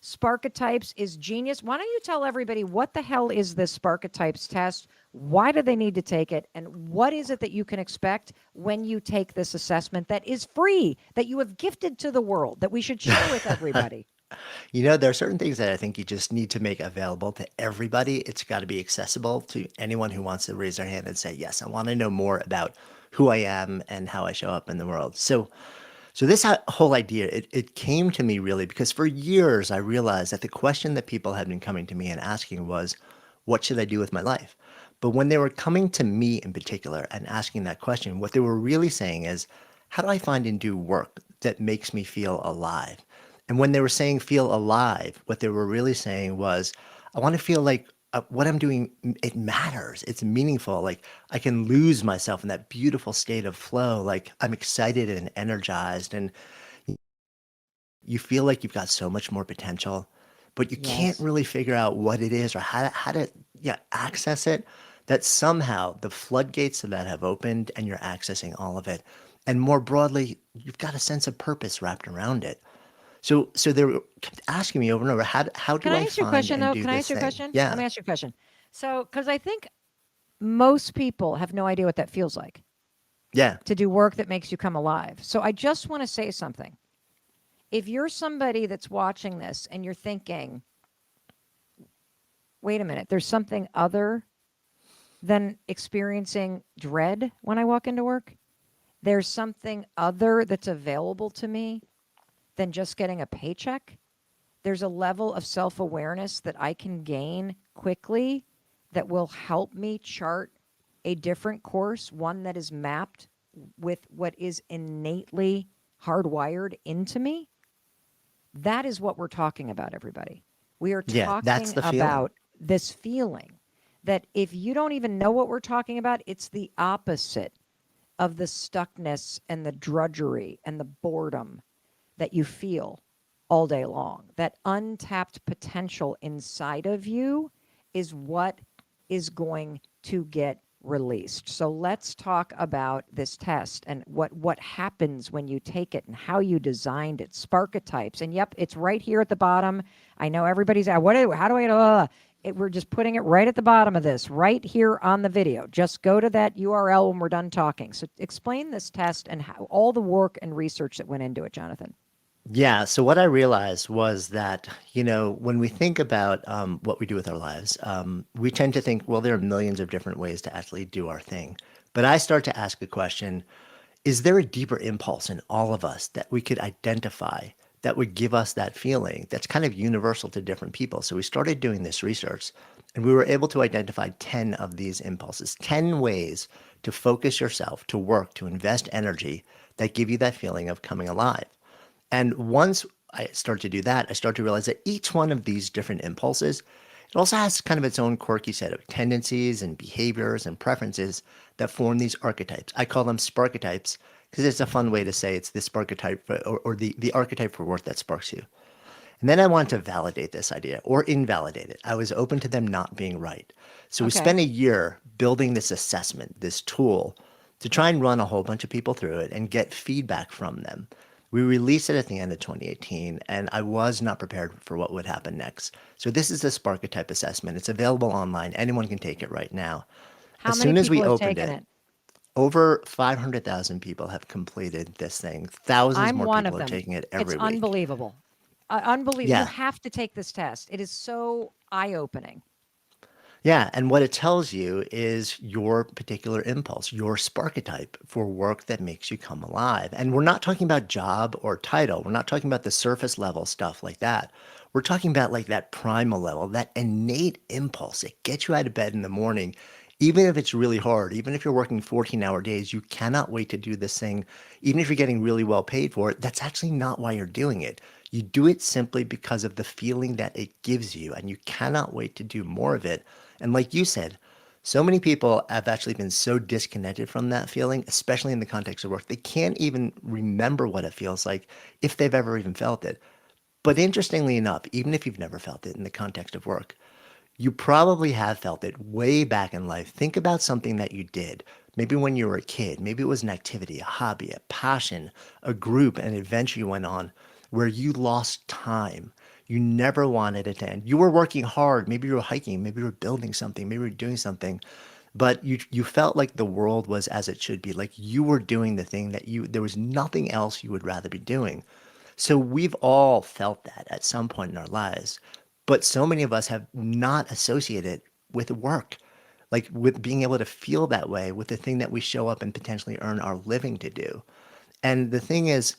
Sparketypes is genius. Why don't you tell everybody what the hell is this Sparketypes test? Why do they need to take it? And what is it that you can expect when you take this assessment that is free, that you have gifted to the world, that we should share with everybody? There are certain things that I think you just need to make available to everybody. It's got to be accessible to anyone who wants to raise their hand and say, yes, I want to know more about who I am and how I show up in the world. So this whole idea, it came to me really because for years I realized that the question that people had been coming to me and asking was, what should I do with my life? But when they were coming to me in particular and asking that question, what they were really saying is, how do I find and do work that makes me feel alive? And when they were saying feel alive, what they were really saying was, I want to feel like what I'm doing, it matters. It's meaningful. Like I can lose myself in that beautiful state of flow. Like I'm excited and energized, and you feel like you've got so much more potential, but you can't Yes. really figure out what it is or how to yeah, access it. That somehow the floodgates of that have opened and you're accessing all of it. And more broadly, you've got a sense of purpose wrapped around it. So they were kept asking me over and over, how Can do I I ask you a find question, and though? do Can I this ask you a thing? question? Let Yeah. me ask you a question. So, because I think most people have no idea what that feels like Yeah. to do work that makes you come alive. So, I just want to say something. If you're somebody that's watching this and you're thinking, wait a minute, there's something other than experiencing dread when I walk into work, there's something other that's available to me than just getting a paycheck. There's a level of self awareness that I can gain quickly that will help me chart a different course, one that is mapped with what is innately hardwired into me. That is what we're talking about, everybody. We are Yeah. That's talking the feeling. about this feeling that if you don't even know what we're talking about, it's the opposite of the stuckness and the drudgery and the boredom that you feel all day long. That untapped potential inside of you is what is going to get released. So let's talk about this test and what happens when you take it and how you designed it. Sparketypes. And yep, it's right here at the bottom. I know everybody's at how do I we're just putting it right at the bottom of this, right here on the video. Just go to that URL when we're done talking. So explain this test and how, all the work and research that went into it, Jonathan. Yeah. So what I realized was that, when we think about what we do with our lives, we tend to think, well, there are millions of different ways to actually do our thing. But I start to ask a question, is there a deeper impulse in all of us that we could identify that would give us that feeling that's kind of universal to different people? So we started doing this research and we were able to identify 10 of these impulses, 10 ways to focus yourself, to work, to invest energy that give you that feeling of coming alive. And once I start to do that, I start to realize that each one of these different impulses, it also has kind of its own quirky set of tendencies and behaviors and preferences that form these archetypes. I call them sparketypes because it's a fun way to say it's the sparketype or the archetype for work that sparks you. And then I wanted to validate this idea or invalidate it. I was open to them not being right. So we Okay. spent a year building this assessment, this tool, to try and run a whole bunch of people through it and get feedback from them. We released it at the end of 2018, and I was not prepared for what would happen next. So this is the Sparketype assessment. It's available online. Anyone can take it right now. How As many soon as people we have opened taken it, it? over 500,000 people have completed this thing. Thousands I'm more one people of are them. taking it It's every week. unbelievable. Unbelievable. You Yeah. have to take this test. It is so eye opening. Yeah, and what it tells you is your particular impulse, your sparketype for work that makes you come alive. And we're not talking about job or title. We're not talking about the surface level stuff like that. We're talking about like that primal level, that innate impulse that gets you out of bed in the morning, even if it's really hard, even if you're working 14-hour days, you cannot wait to do this thing, even if you're getting really well paid for it. That's actually not why you're doing it. You do it simply because of the feeling that it gives you, and you cannot wait to do more of it. And like you said, so many people have actually been so disconnected from that feeling, especially in the context of work. They can't even remember what it feels like if they've ever even felt it. But interestingly enough, even if you've never felt it in the context of work, you probably have felt it way back in life. Think about something that you did, maybe when you were a kid. Maybe it was an activity, a hobby, a passion, a group, an adventure you went on where you lost time. You never wanted it to end. You were working hard. Maybe you were hiking. Maybe you were building something. Maybe you were doing something. But you felt like the world was as it should be. Like you were doing the thing that there was nothing else you would rather be doing. So we've all felt that at some point in our lives. But so many of us have not associated with work, like with being able to feel that way with the thing that we show up and potentially earn our living to do. And the thing is,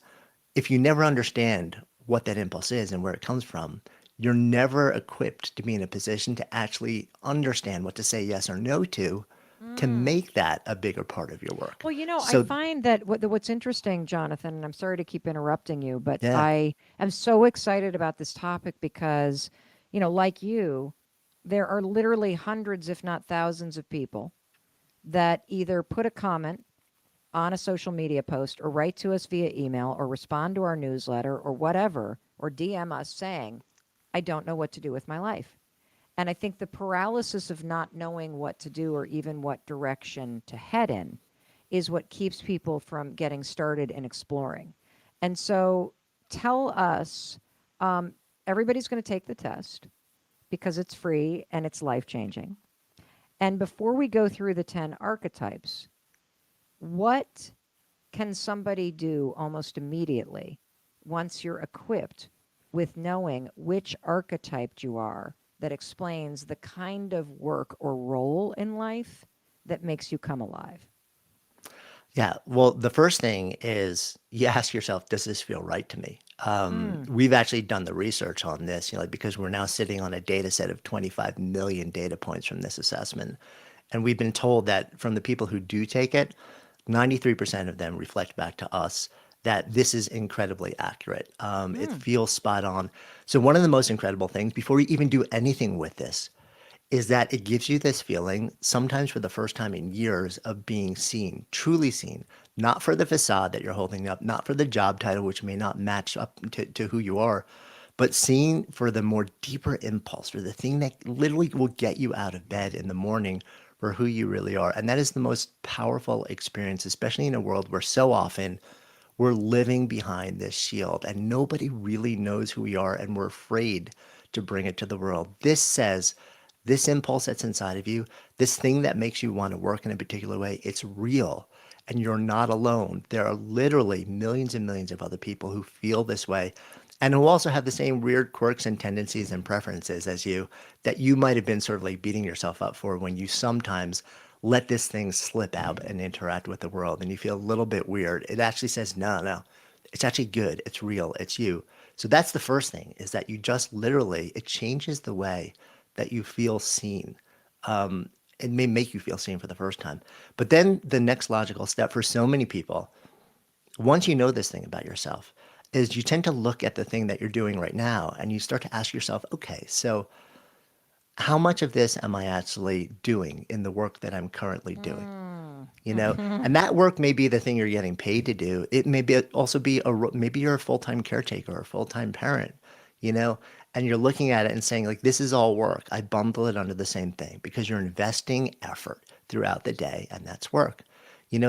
if you never understand what that impulse is and where it comes from, you're never equipped to be in a position to actually understand what to say yes or no to Mm. make that a bigger part of your work. Well, I So, find that what's interesting, Jonathan, and I'm sorry to keep interrupting you, but yeah, I am so excited about this topic because, like you, there are literally hundreds, if not thousands, of people that either put a comment on a social media post or write to us via email or respond to our newsletter or whatever, or DM us saying, I don't know what to do with my life. And I think the paralysis of not knowing what to do or even what direction to head in is what keeps people from getting started and exploring. And so tell us, um, everybody's going to take the test because it's free and it's life changing. And before we go through the 10 archetypes, what can somebody do almost immediately once you're equipped with knowing which archetype you are that explains the kind of work or role in life that makes you come alive? yeah. Well, the first thing is you ask yourself, does this feel right to me? Mm. We've actually done the research on this, like, because we're now sitting on a data set of 25 million data points from this assessment. And we've been told that from the people who do take it, 93% of them reflect back to us that this is incredibly accurate. It Mm. feels spot on. So, one of the most incredible things before you even do anything with this is that it gives you this feeling, sometimes for the first time in years, of being seen, truly seen, not for the facade that you're holding up, not for the job title, which may not match up to who you are, but seen for the more deeper impulse, or the thing that literally will get you out of bed in the morning for who you really are. And that is the most powerful experience, especially in a world where so often we're living behind this shield and nobody really knows who we are and we're afraid to bring it to the world. This says this impulse that's inside of you, this thing that makes you want to work in a particular way, it's real and you're not alone. There are literally millions and millions of other people who feel this way and who also have the same weird quirks and tendencies and preferences as you that you might have been sort of like beating yourself up for when you sometimes let this thing slip out and interact with the world and you feel a little bit weird. It actually says, no, no, it's actually good. It's real. It's you. So that's the first thing is that you just literally, it changes the way that you feel seen. It may make you feel seen for the first time. But then the next logical step for so many people, once you know this thing about yourself, is you tend to look at the thing that you're doing right now and you start to ask yourself, okay, so how much of this am I actually doing in the work that I'm currently doing? Mm. And that work may be the thing you're getting paid to do. It may be also be maybe you're a full-time caretaker or a full-time parent, you know, and you're looking at it and saying like, this is all work. I bundle it under the same thing because you're investing effort throughout the day and that's work.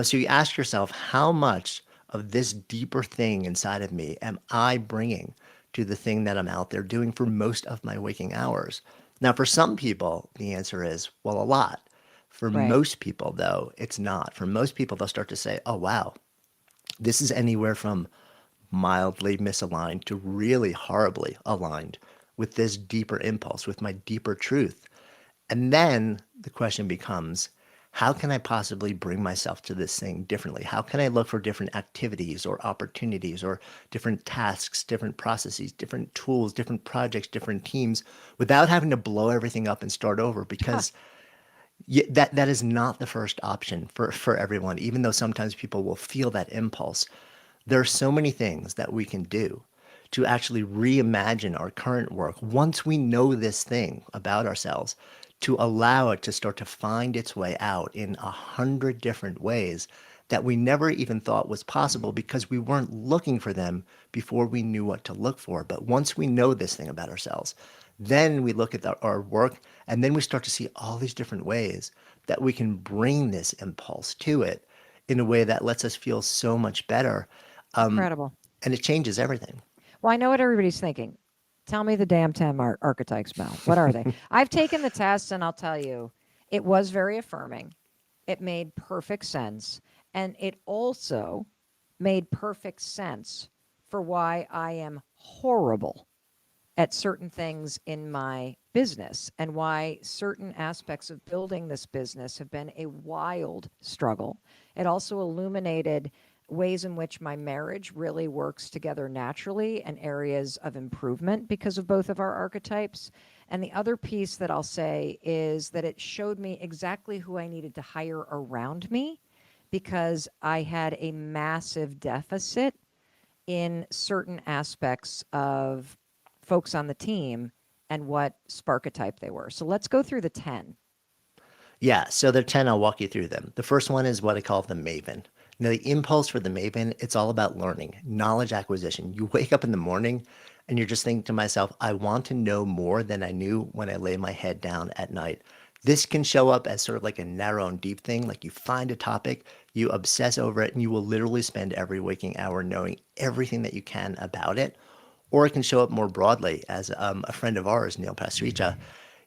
So you ask yourself, how much of this deeper thing inside of me am I bringing to the thing that I'm out there doing for most of my waking hours? Now, for some people, the answer is, well, a lot. For Right. most people, though, it's not. For most people, they'll start to say, oh, wow, this is anywhere from mildly misaligned to really horribly aligned with this deeper impulse, with my deeper truth. And then the question becomes, how can I possibly bring myself to this thing differently? How can I look for different activities or opportunities or different tasks, different processes, different tools, different projects, different teams without having to blow everything up and start over? Because that is not the first option for everyone, even though sometimes people will feel that impulse. There are so many things that we can do to actually reimagine our current work once we know this thing about ourselves, to allow it to start to find its way out in 100 different ways that we never even thought was possible because we weren't looking for them before we knew what to look for. But once we know this thing about ourselves, then we look at our work and then we start to see all these different ways that we can bring this impulse to it in a way that lets us feel so much better. Incredible. And it changes everything. Well, I know what everybody's thinking. Tell me the damn 10 archetypes, Mel. What are they? I've taken the test and I'll tell you, it was very affirming. It made perfect sense. And it also made perfect sense for why I am horrible at certain things in my business and why certain aspects of building this business have been a wild struggle. It also illuminated ways in which my marriage really works together naturally and areas of improvement because of both of our archetypes. And the other piece that I'll say is that it showed me exactly who I needed to hire around me because I had a massive deficit in certain aspects of folks on the team and what sparketype they were. So let's go through the 10. Yeah, so there are 10, I'll walk you through them. The first one is what I call the maven. Now, the impulse for the maven, it's all about learning, knowledge acquisition. You wake up in the morning and you're just thinking to myself, I want to know more than I knew when I lay my head down at night. This can show up as sort of like a narrow and deep thing. Like you find a topic, you obsess over it, and you will literally spend every waking hour knowing everything that you can about it. Or it can show up more broadly as a friend of ours, Neil Pasricha.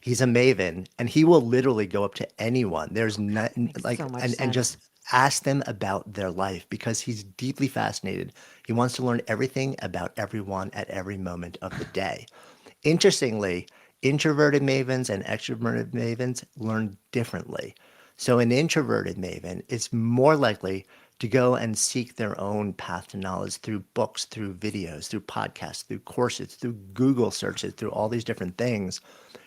He's a maven, and he will literally go up to anyone. There's not Makes like so much and sense. just ask them about their life because he's deeply fascinated. He wants to learn everything about everyone at every moment of the day. Interestingly, introverted mavens and extroverted mavens learn differently. So, an introverted maven is more likely to go and seek their own path to knowledge through books, through videos, through podcasts, through courses, through Google searches, through all these different things.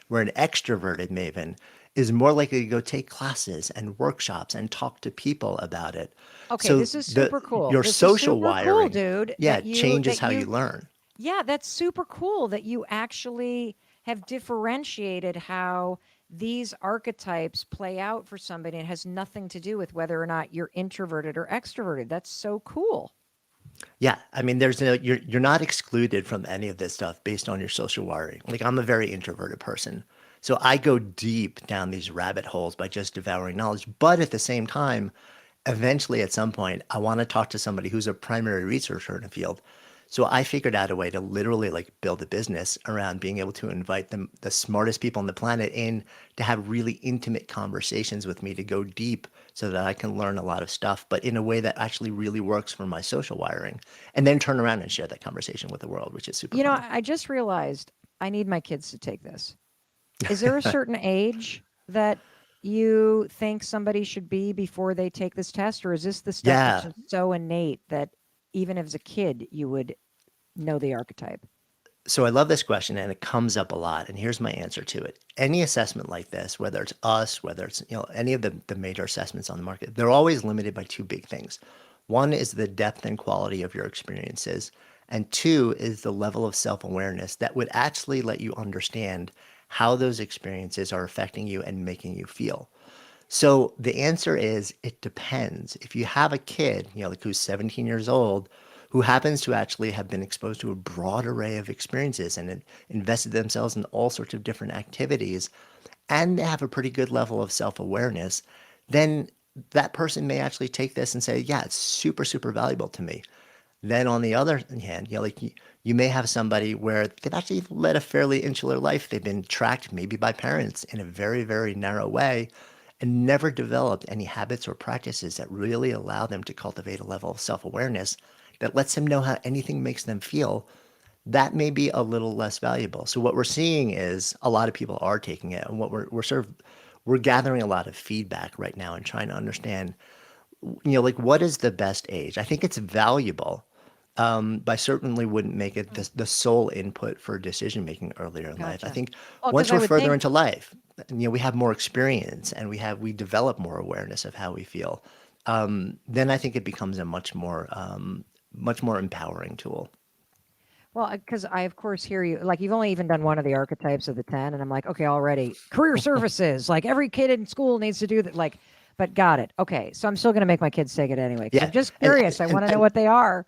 Where an extroverted maven is more likely to go take classes and workshops and talk to people about it. Okay, So, this is super cool. your This is social super cool, wiring, dude, yeah, changes how you learn. yeah, that's super cool that you actually have differentiated how these archetypes play out for somebody. It has nothing to do with whether or not you're introverted or extroverted. That's so cool. Yeah, I mean, you're not excluded from any of this stuff based on your social wiring. Like I'm a very introverted person, so I go deep down these rabbit holes by just devouring knowledge. But at the same time, eventually at some point, I want to talk to somebody who's a primary researcher in a field. So I figured out a way to literally like build a business around being able to invite the smartest people on the planet in to have really intimate conversations with me to go deep so that I can learn a lot of stuff, but in a way that actually really works for my social wiring. And then turn around and share that conversation with the world, which is super You know, fun. I just realized I need my kids to take this. Is there a certain age that you think somebody should be before they take this test, or is this the stuff that's Yeah. just so innate that even as a kid you would know the archetype? So I love this question and it comes up a lot. And here's my answer to it. Any assessment like this, whether it's us, whether it's any of the major assessments on the market, they're always limited by two big things. One is the depth and quality of your experiences. And two is the level of self-awareness that would actually let you understand how those experiences are affecting you and making you feel. So the answer is it depends. If you have a kid, like who's 17 years old, who happens to actually have been exposed to a broad array of experiences and invested themselves in all sorts of different activities, and they have a pretty good level of self-awareness, then that person may actually take this and say, yeah, it's super, super valuable to me. Then on the other hand, like you may have somebody where they've actually led a fairly insular life. They've been tracked maybe by parents in a very, very narrow way and never developed any habits or practices that really allow them to cultivate a level of self-awareness that lets them know how anything makes them feel. That may be a little less valuable. So what we're seeing is a lot of people are taking it, and what we're sort of we're gathering a lot of feedback right now and trying to understand like what is the best age? I think it's valuable, but I certainly wouldn't make it the sole input for decision making earlier in life. I Gotcha. think Well, because once I we're would further think, into life, we have more experience and we develop more awareness of how we feel. Then I think it becomes a much more empowering tool. well, because I, of course, hear you. Like, you've only even done one of the archetypes of the 10. And I'm like, okay, already. Career services. Like, every kid in school needs to do that. Like, but got it. Okay. So I'm still going to make my kids take it anyway because I'm Yeah, just and curious. I and want to know and what they are.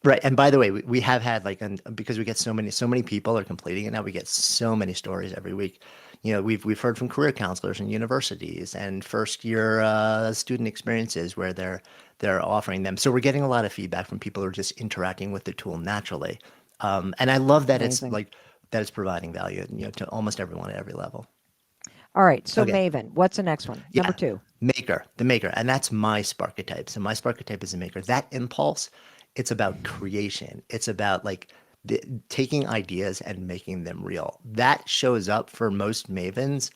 right. And by the way, we have had like, because we get so many people are completing it now. We get so many stories every week. We've heard from career counselors in universities and first year student experiences where they're offering them. So we're getting a lot of feedback from people who are just interacting with the tool naturally. And I love that it's Amazing. like that is providing value, to almost everyone at every level. All right. So Okay. Maven, what's the next one? Number Yeah. two. The maker. And that's my sparketype. So my sparketype is a maker. That impulse, it's about creation. It's about like taking ideas and making them real. That shows up for most mavens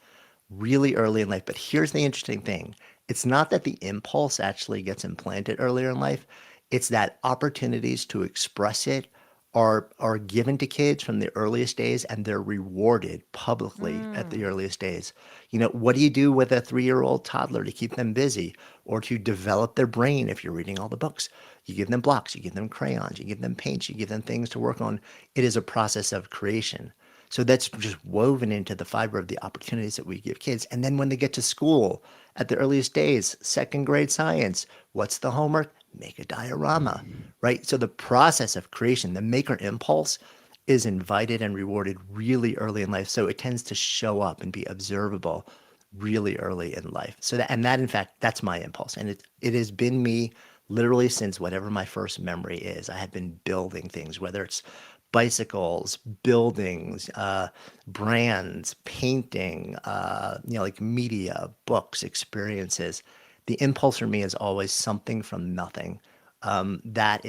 really early in life. But here's the interesting thing. It's not that the impulse actually gets implanted earlier in life. It's that opportunities to express it are given to kids from the earliest days, and they're rewarded publicly at the Mm. earliest days. What do you do with a 3-year-old toddler to keep them busy or to develop their brain if you're reading all the books? You give them blocks, you give them crayons, you give them paints, you give them things to work on. It is a process of creation. So that's just woven into the fiber of the opportunities that we give kids. And then when they get to school at the earliest days, second grade science, what's the homework? Make a diorama, right? So the process of creation, the maker impulse, is invited and rewarded really early in life. So it tends to show up and be observable really early in life. So that in fact, that's my impulse. And it has been me literally since whatever my first memory is. I have been building things, whether it's bicycles, buildings, brands, painting, like media, books, experiences. The impulse for me is always something from nothing. That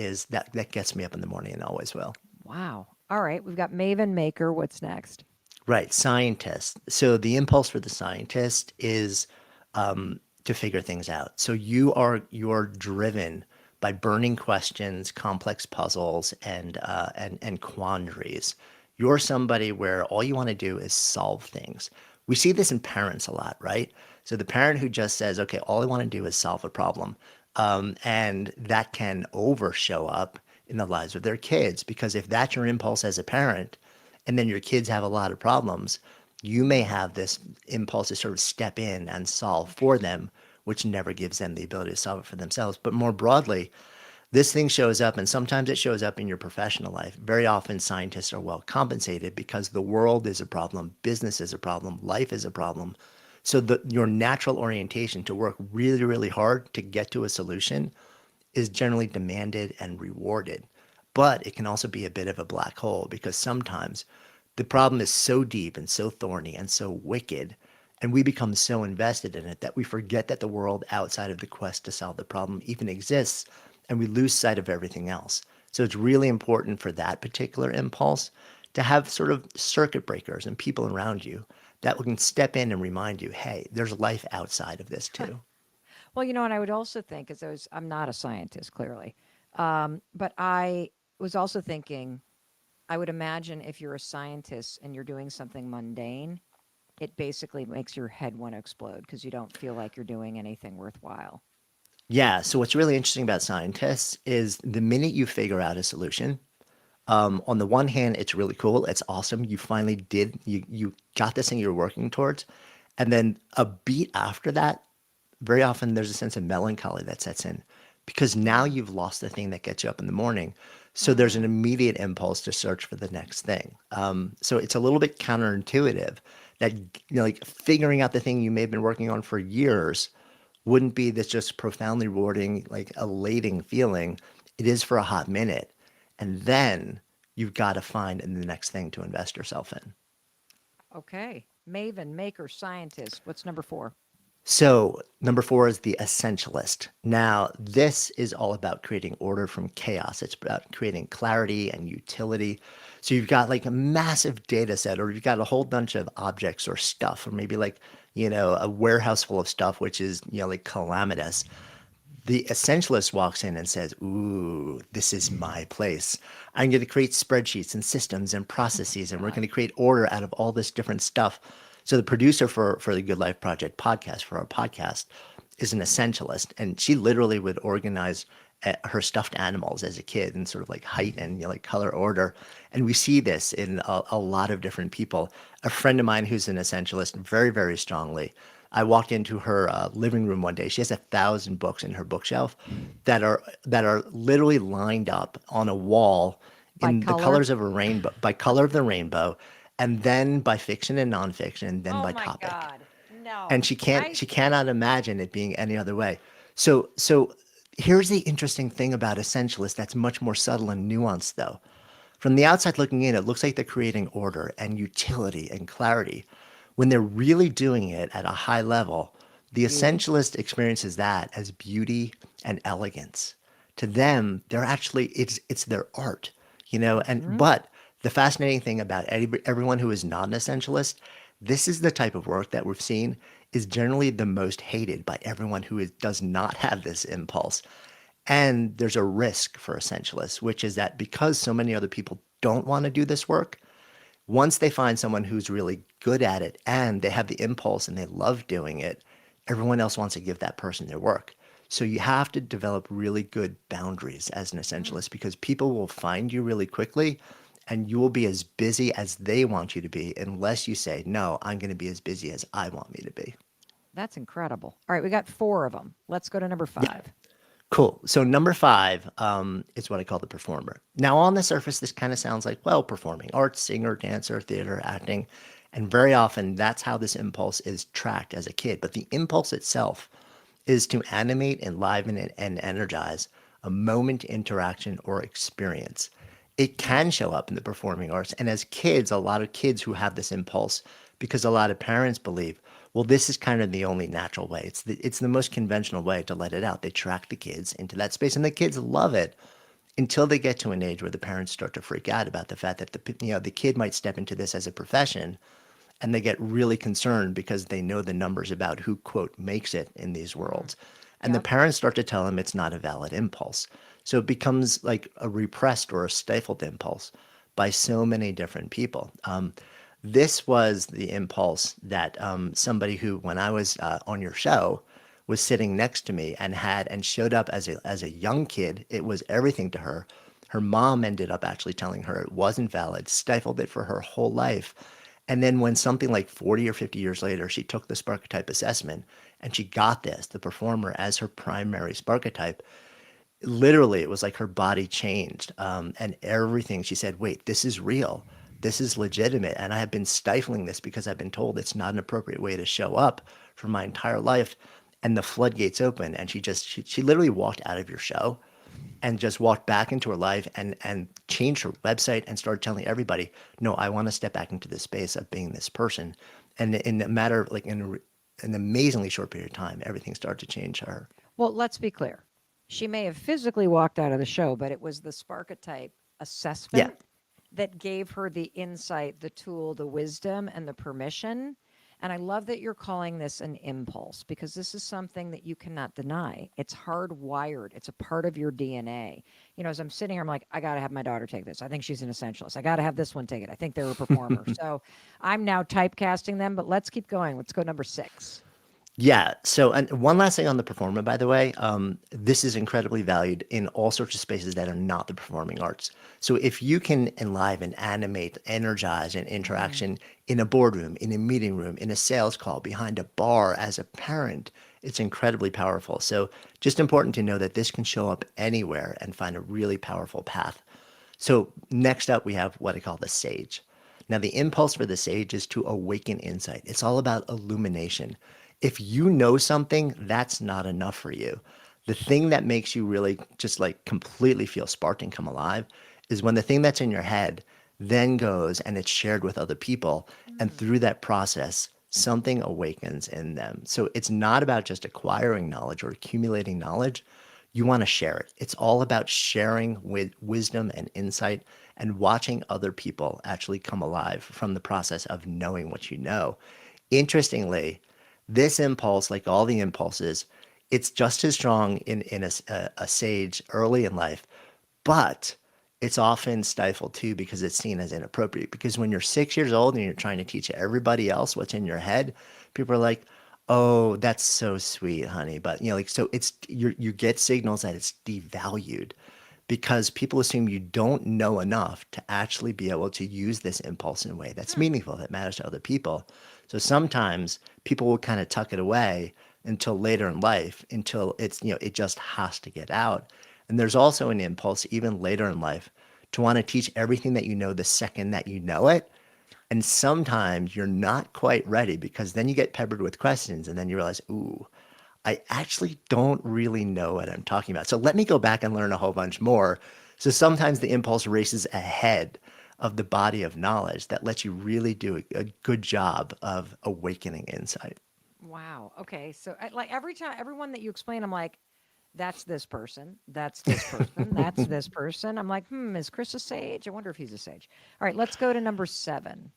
gets me up in the morning and always will. Wow. All right. We've got Maven Maker. What's next? Right, scientist. So the impulse for the scientist is to figure things out. So you're driven by burning questions, complex puzzles, and quandaries. You're somebody where all you want to do is solve things. We see this in parents a lot, right? So the parent who just says, "Okay, all I want to do is solve a problem," and that can over show up in the lives of their kids because if that's your impulse as a parent and then your kids have a lot of problems, you may have this impulse to sort of step in and solve for them, which never gives them the ability to solve it for themselves. But more broadly, this thing shows up, and sometimes it shows up in your professional life. Very often, scientists are well compensated because the world is a problem, business is a problem, life is a problem. So your natural orientation to work really, really hard to get to a solution is generally demanded and rewarded. But it can also be a bit of a black hole because sometimes the problem is so deep and so thorny and so wicked, and we become so invested in it that we forget that the world outside of the quest to solve the problem even exists, and we lose sight of everything else. So it's really important for that particular impulse to have sort of circuit breakers and people around you that can step in and remind you, hey, there's life outside of this too. Well, and I would also think, as I'm not a scientist, clearly, but I was also thinking, I would imagine if you're a scientist and you're doing something mundane, it basically makes your head want to explode because you don't feel like you're doing anything worthwhile. Yeah. So what's really interesting about scientists is the minute you figure out a solution, on the one hand, it's really cool. It's awesome. You finally did. You got this thing you're working towards, and then a beat after that, very often there's a sense of melancholy that sets in because now Mm. you've lost the thing that gets you up in the morning. So there's an Mm. immediate impulse to search for the next thing. So it's a little bit counterintuitive that like figuring out the thing you may have been working on for years wouldn't be this just profoundly rewarding, like elating feeling. It is for a hot minute. And then you've got to find the next thing to invest yourself in. Okay. Maven, maker, scientist. What's number four? So, number 4 is the essentialist. Now, this is all about creating order from chaos. It's about creating clarity and utility. So, you've got like a massive data set, or you've got a whole bunch of objects or stuff, or maybe like, a warehouse full of stuff, which is, like calamitous. The essentialist walks in and says, "Ooh, this is my place. I'm going to create spreadsheets and systems and processes, and we're God. going to create order out of all this different stuff." So the producer for the Good Life Project podcast, for our podcast, is an essentialist, and she literally would organize her stuffed animals as a kid in sort of like height and like color order. And we see this in a lot of different people. A friend of mine who's an essentialist, very, very strongly. I walked into her living room one day. She has 1,000 books in her bookshelf that are literally lined up on a wall By in the color? colors of a rainbow, by color of the rainbow, and then by fiction and nonfiction, and then Oh by my topic. God. And No. she cannot imagine it being any other way. So here's the interesting thing about essentialists that's much more subtle and nuanced, though. From the outside looking in, it looks like they're creating order and utility and clarity. When they're really doing it at a high level, the Beauty. essentialist experiences that as beauty and elegance. To them, they're actually it's their art, and Hmm. but the fascinating thing about everyone who is not an essentialist, this is the type of work that we've seen is generally the most hated by everyone who does not have this impulse. And there's a risk for essentialists, which is that because so many other people don't want to do this work, once they find someone who's really good at it and they have the impulse and they love doing it, everyone else wants to give that person their work. So you have to develop really good boundaries as an Mm, essentialist because people will find you really quickly and you will be as busy as they want you to be unless you say, no, I'm going to be as busy as I want me to be. that's incredible. All right, we got four of them. Let's go to number Yeah. five. Cool. So number five is what I call the performer. Now, on the surface, this kind of sounds like, well, performing arts, singer, dancer, theater, acting. And very often that's how this impulse is tracked as a kid. But the impulse itself is to animate, enliven, and energize a moment, interaction, or experience. It Hmm. can show up in the performing arts. And as kids, a lot of kids who have this impulse, because a lot of parents believe, well, this is kind of the only natural way. It's the most conventional way to let it out. They track the kids into that space, and the kids love it until they get to an age where the parents start to freak out about the fact that the kid might step into this as a profession and they get really concerned because they know the numbers about who quote makes it in these Mm. worlds, and the Yep. parents start to tell them it's not a valid impulse. So it becomes like a repressed or a stifled impulse by so many different people. This was the impulse that somebody who, when I was on your show, was sitting next to me and showed up as a young kid. It was everything to her. Her mom ended up actually telling her it wasn't valid, stifled it for her whole life. And then when something like 40 or 50 years later, she took the Sparketype assessment and she got this, the performer, as her primary Sparketype, literally it was like her body changed, and everything. She said, wait, this is real, this is legitimate, and I have been stifling this because I've been told it's not an appropriate way to show up for my entire life. And the floodgates open and she literally walked out of your show and just walked back into her life and changed her website and started telling everybody, no, I want to step back into this space of being this person. And in a matter of like in an amazingly short period of time, everything started to change her. Well, let's be clear. She may have physically walked out of the show, but it was the Sparketype Yeah. assessment that gave her the insight, the tool, the wisdom, and the permission. And I love that you're calling this an impulse because this is something that you cannot deny. It's hardwired, it's a part of your DNA. As I'm sitting here, I'm like, I got to have my daughter take this. I think she's an essentialist. I got to have this one take it. I think they're a performer. So I'm now typecasting them, but let's keep going. Let's go number six. Yeah. So, and one last thing on the performer, by the way, this is incredibly valued in all sorts of spaces that are not the performing arts. So, if you can enliven, animate, energize an Mm, interaction in a boardroom, in a meeting room, in a sales call, behind a bar as a parent, it's incredibly powerful. So, just important to know that this can show up anywhere and find a really powerful path. So, next up, we have what I call the sage. Now, the impulse for the sage is to awaken insight. It's all about illumination. If you know something, that's not enough for you. The thing that makes you really just like completely feel sparked and come alive is when the thing that's in your head then goes and it's shared with other people. And mm, through that process, something awakens in them. So it's not about just acquiring knowledge or accumulating knowledge. You want to share it. It's all about sharing with wisdom and insight and watching other people actually come alive from the process of knowing what you know. Interestingly, this impulse, like all the impulses, it's just as strong in a sage early in life, but it's often stifled too because it's seen as inappropriate. Because when you're 6 years old and you're trying to teach everybody else what's in your head, people are like, "Oh, that's so sweet, honey." But like so, you get signals that it's devalued because people assume you don't know enough to actually be able to use this impulse in a way that's hmm. meaningful, that matters to other people. So sometimes people will kind of tuck it away until later in life, until it just has to get out. And there's also an impulse, even later in life, to want to teach everything that you know the second that you know it. And sometimes you're not quite ready because then you get peppered with questions and then you realize, ooh, I actually don't really know what I'm talking about. So let me go back and learn a whole bunch more So sometimes the impulse races ahead of the body of knowledge that lets you really do a good job of awakening insight. Wow. Okay. So, like every time, everyone that you explain, I'm like, that's this person. That's this person. That's this person. I'm like, is Chris a sage? I wonder if he's a sage. All right. Let's go to number 7.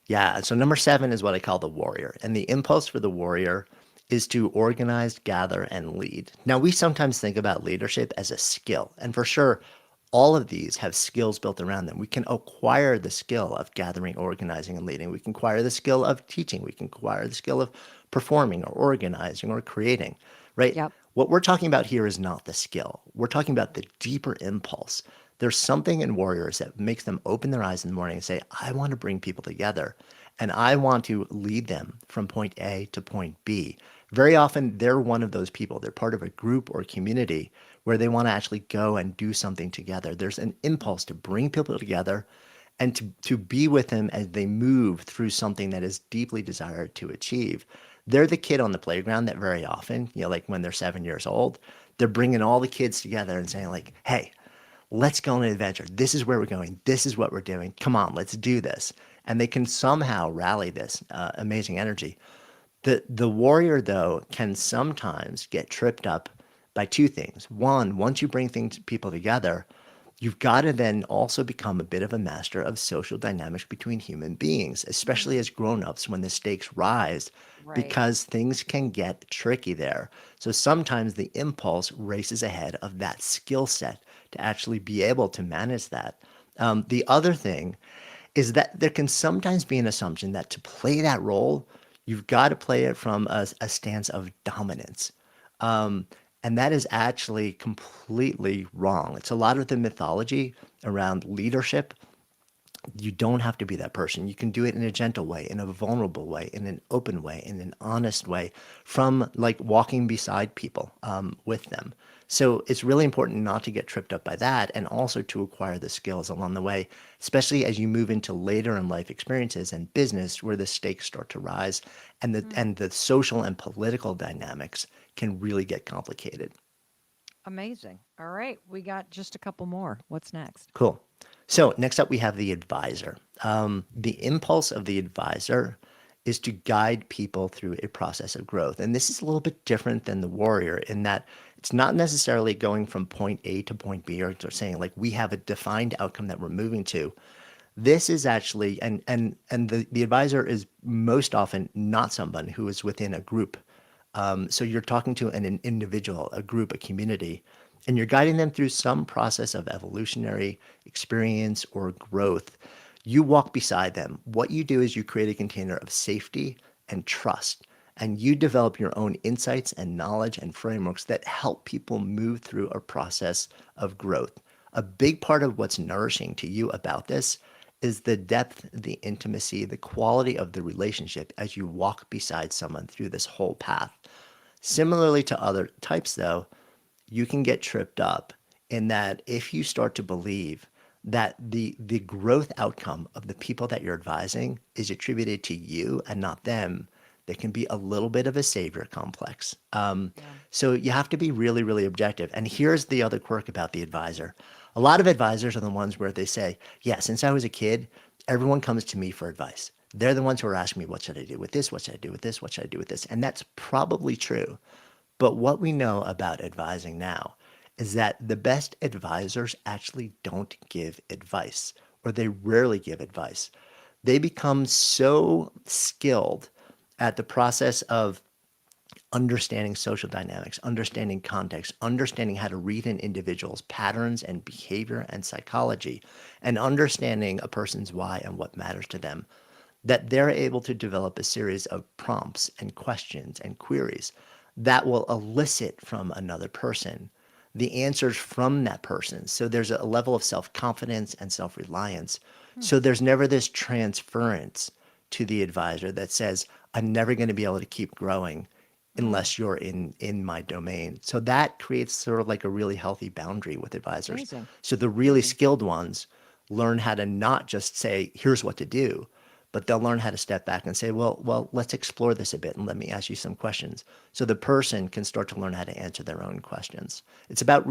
Yeah. So number 7 is what I call the warrior. And the impulse for the warrior is to organize, gather, and lead. Now, we sometimes think about leadership as a skill. And for sure, all of these have skills built around them. We can acquire the skill of gathering, organizing, and leading. We can acquire the skill of teaching. We can acquire the skill of performing or organizing or creating, right? Yep. What we're talking about here is not the skill. We're talking about the deeper impulse. There's something in warriors that makes them open their eyes in the morning and say, I want to bring people together and I want to lead them from point A to point B. Very often, they're one of those people. They're part of a group or community where they want to actually go and do something together. There's an impulse to bring people together and to be with them as they move through something that is deeply desired to achieve. They're the kid on the playground that very often, like when they're 7 years old, they're bringing all the kids together and saying like, hey, let's go on an adventure. This is where we're going. This is what we're doing. Come on, let's do this. And they can somehow rally this amazing energy. The warrior, though, can sometimes get tripped up by two things. One, once you bring people together, you've got to then also become a bit of a master of social dynamics between human beings, especially Mm, as grown-ups when the stakes rise, right. because things can get tricky there. So sometimes the impulse races ahead of that skill set to actually be able to manage that. The other thing is that there can sometimes be an assumption that to play that role, you've got to play it from a stance of dominance. Um, and that is actually completely wrong. It's a lot of the mythology around leadership. You don't have to be that person. You can do it in a gentle way, in a vulnerable way, in an open way, in an honest way, from like walking beside people with them. So it's really important not to get tripped up by that and also to acquire the skills along the way, especially as you move into later in life experiences and business where the stakes start to rise and Mm, the social and political dynamics can really get complicated. amazing. All right. We got just a couple more. What's next? Cool. So next up, we have the advisor. The impulse of the advisor is to guide people through a process of growth. And this is a little bit different than the warrior in that it's not necessarily going from point A to point B or saying like we have a defined outcome that we're moving to. This is actually, and the advisor is most often not someone who is within a group. So you're talking to an individual, a group, a community, and you're guiding them through some process of evolutionary experience or growth. You walk beside them. What you do is you create a container of safety and trust, and you develop your own insights and knowledge and frameworks that help people move through a process of growth. A big part of what's nourishing to you about this is the depth, the intimacy, the quality of the relationship as you walk beside someone through this whole path. Similarly to other types, though, you can get tripped up in that if you start to believe that the growth outcome of the people that you're advising is attributed to you and not them, there can be a little bit of a savior complex. Yeah. So you have to be really, really objective. And here's the other quirk about the advisor. A lot of advisors are the ones where they say, yeah, since I was a kid, everyone comes to me for advice. They're the ones who are asking me, what should I do with this? What should I do with this? What should I do with this? And that's probably true. But what we know about advising now is that the best advisors actually don't give advice, or they rarely give advice. They become so skilled at the process of understanding social dynamics, understanding context, understanding how to read an individual's patterns and behavior and psychology, and understanding a person's why and what matters to them, that they're able to develop a series of prompts and questions and queries that will elicit from another person the answers from that person. So there's a level of self confidence and self reliance. Hmm. So there's never this transference to the advisor that says, I'm never going to be able to keep growing Mm, unless you're in my domain. So that creates sort of like a really healthy boundary with advisors. amazing. So the really Amazing. skilled ones learn how to not just say, here's what to do, but they'll learn how to step back and say, well, let's explore this a bit and let me ask you some questions. So the person can start to learn how to answer their own questions. It's about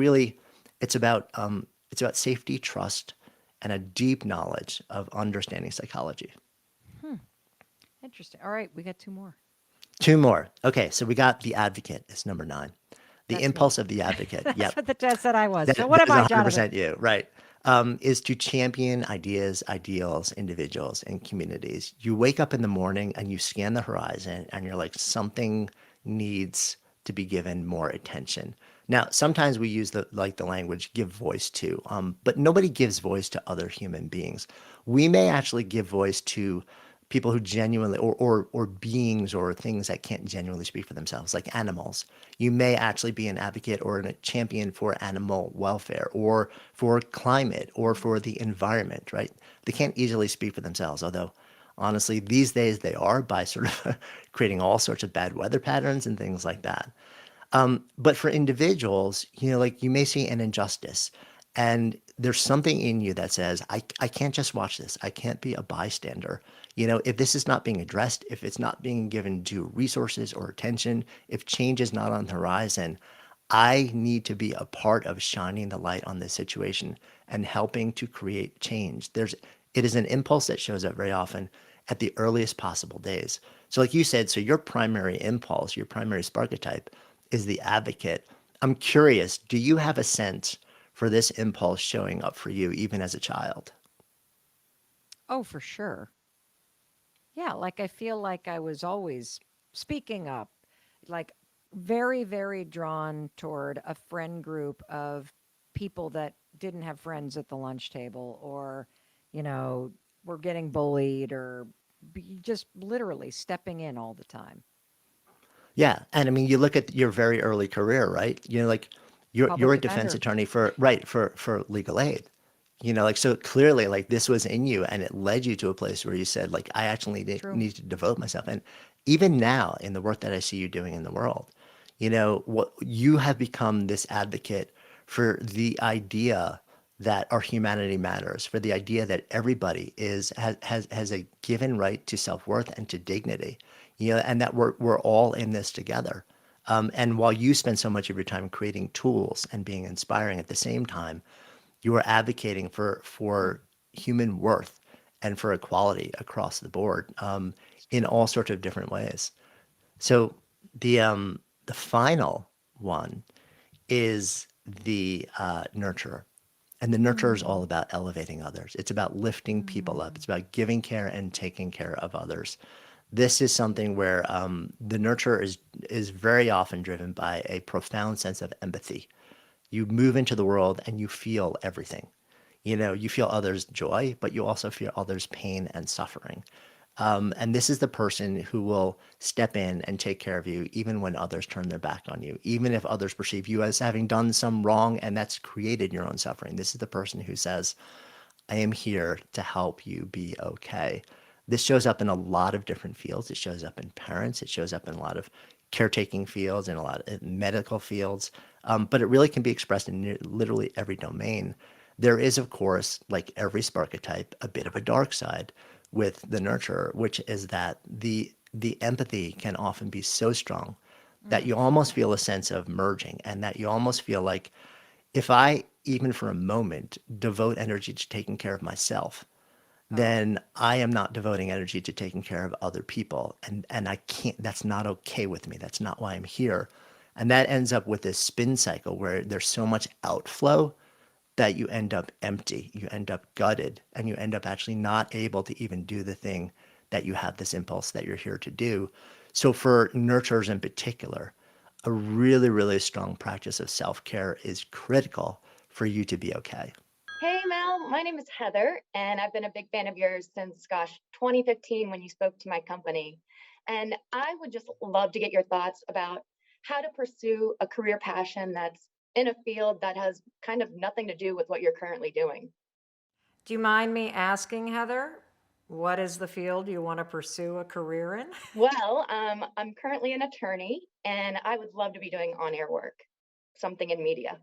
It's about safety, trust, and a deep knowledge of understanding psychology. Interesting. All right, we got two more. Two more. Okay, so we got the advocate is number 9. The That's me. impulse of the advocate. That's Yep. what the test said I was. So what That am is I, Jonathan? 100% you, right? Is to champion ideas, ideals, individuals, and communities. You wake up in the morning and you scan the horizon and you're like, something needs to be given more attention. Now, sometimes we use the language give voice to, but nobody gives voice to other human beings. We may actually give voice to people who genuinely or beings or things that can't genuinely speak for themselves, like animals. You may actually be an advocate or a champion for animal welfare or for climate or for the environment, right? They can't easily speak for themselves, although honestly these days they are, by sort of creating all sorts of bad weather patterns and things like that. But for individuals, like you may see an injustice and there's something in you that says, I can't just watch this. I can't be a bystander. If this is not being addressed, if it's not being given due resources or attention, if change is not on the horizon, I need to be a part of shining the light on this situation and helping to create change. It is an impulse that shows up very often at the earliest possible days. So like you said, so your primary impulse, your primary sparketype is the advocate. I'm curious, do you have a sense for this impulse showing up for you even as a child? Oh, for sure. Yeah, like I feel like I was always speaking up, like very, very drawn toward a friend group of people that didn't have friends at the lunch table or, you know, were getting bullied or just literally stepping in all the time. Yeah, and I mean, you look at your very early career, right? Like you're Public a defense defender. attorney for right for legal aid. Like so clearly, like this was in you, and it led you to a place where you said, like, I actually True. need to devote myself. And even now, in the work that I see you doing in the world, what you have become this advocate for the idea that our humanity matters, for the idea that everybody has a given right to self-worth and to dignity, and that we're all in this together. And while you spend so much of your time creating tools and being inspiring at the same time, you are advocating for human worth and for equality across the board, in all sorts of different ways. So the final one is the nurturer. And the nurturer is all Mm, about elevating others. It's about lifting people up. mm. It's about giving care and taking care of others. This is something where the nurturer is very often driven by a profound sense of empathy. You move into the world and you feel everything. You feel others' joy, but you also feel others' pain and suffering. And this is the person who will step in and take care of you, even when others turn their back on you, even if others perceive you as having done some wrong and that's created your own suffering. This is the person who says, I am here to help you be okay. This shows up in a lot of different fields. It shows up in parents. It shows up in a lot of caretaking fields and a lot of medical fields. But it really can be expressed in literally every domain. There is, of course, like every sparchetype, a bit of a dark side with the nurturer, which is that the empathy can often be so strong that Mm. you almost feel a sense of merging and that you almost feel like if I, even for a moment, devote energy to taking care of myself, Oh, then I am not devoting energy to taking care of other people. And I can't, that's not okay with me. That's not why I'm here. And that ends up with this spin cycle where there's so much outflow that you end up empty, you end up gutted, and you end up actually not able to even do the thing that you have this impulse that you're here to do. So, for nurturers in particular, a really, really strong practice of self care is critical for you to be okay. Hey Mel, my name is Heather, and I've been a big fan of yours since, 2015 when you spoke to my company. And I would just love to get your thoughts about how to pursue a career passion that's in a field that has kind of nothing to do with what you're currently doing. do you mind me asking, Heather, what is the field you want to pursue a career in? Well, I'm currently an attorney, and I would love to be doing on air work, something in media.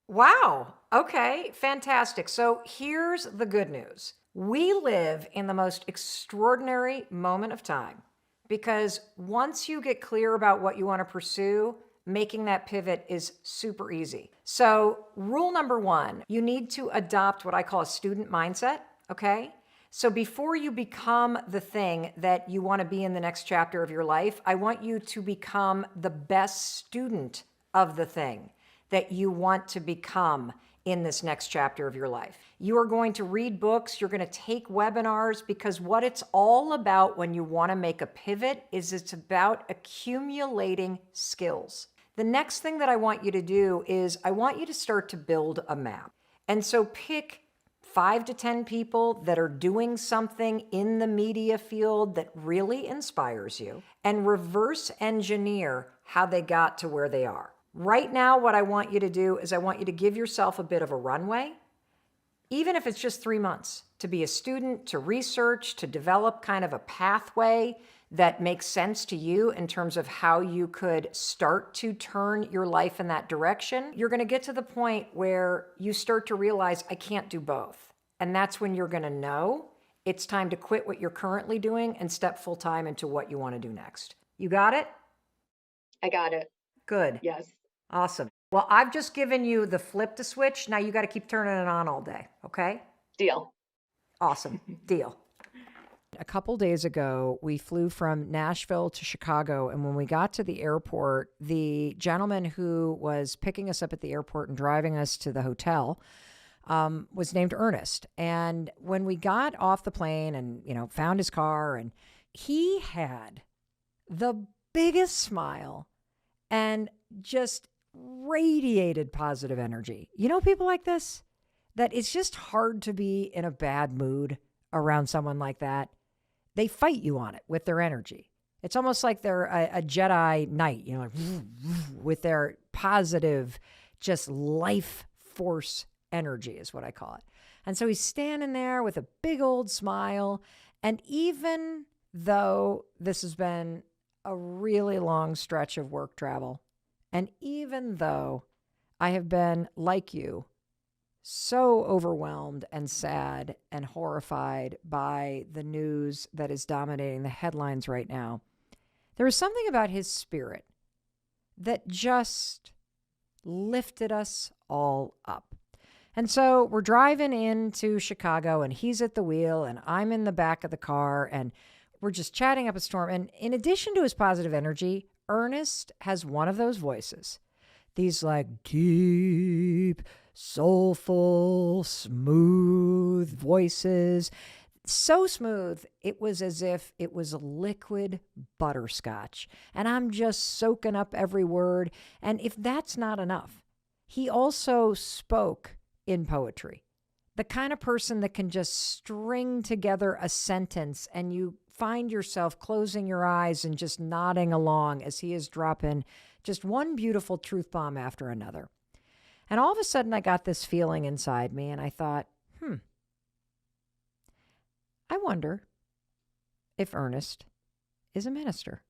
Wow. Okay, fantastic. So here's the good news. We live in the most extraordinary moment of time because once you get clear about what you want to pursue, making that pivot is super easy. So rule number one, you need to adopt what I call a student mindset, okay? So before you become the thing that you want to be in the next chapter of your life, I want you to become the best student of the thing that you want to become in this next chapter of your life. You are going to read books, you're going to take webinars, because what it's all about when you want to make a pivot is it's about accumulating skills. The next thing that I want you to do is I want you to start to build a map. And so pick 5 to 10 people that are doing something in the media field that really inspires you and reverse engineer how they got to where they are. Right now, what I want you to do is I want you to give yourself a bit of a runway, even if it's just 3 months, to be a student, to research, to develop kind of a pathway that makes sense to you in terms of how you could start to turn your life in that direction. You're going to get to the point where you start to realize, I can't do both. And that's when you're going to know it's time to quit what you're currently doing and step full time into what you want to do next. You got it? I got it. Good. Yes. Awesome. Well, I've just given you the flip to switch. Now you got to keep turning it on all day. Okay? Deal. Awesome. Deal. A couple days ago, we flew from Nashville to Chicago. And when we got to the airport, the gentleman who was picking us up at the airport and driving us to the hotel was named Ernest. And when we got off the plane and, found his car, and he had the biggest smile and just radiated positive energy. You know, people like this, that it's just hard to be in a bad mood around someone like that. They fight you on it with their energy. It's almost like they're a Jedi Knight, like with their positive, just life force energy is what I call it. And so he's standing there with a big old smile. And even though this has been a really long stretch of work travel, and even though I have been, like you, so overwhelmed and sad and horrified by the news that is dominating the headlines right now, there was something about his spirit that just lifted us all up. And so we're driving into Chicago, and he's at the wheel, and I'm in the back of the car, and we're just chatting up a storm. And in addition to his positive energy, Ernest has one of those voices, these like deep, soulful, smooth voices. So smooth, it was as if it was liquid butterscotch. And I'm just soaking up every word. And if that's not enough, he also spoke in poetry. The kind of person that can just string together a sentence and you find yourself closing your eyes and just nodding along as he is dropping just one beautiful truth bomb after another. And all of a sudden I got this feeling inside me, and I thought, I wonder if Ernest is a minister.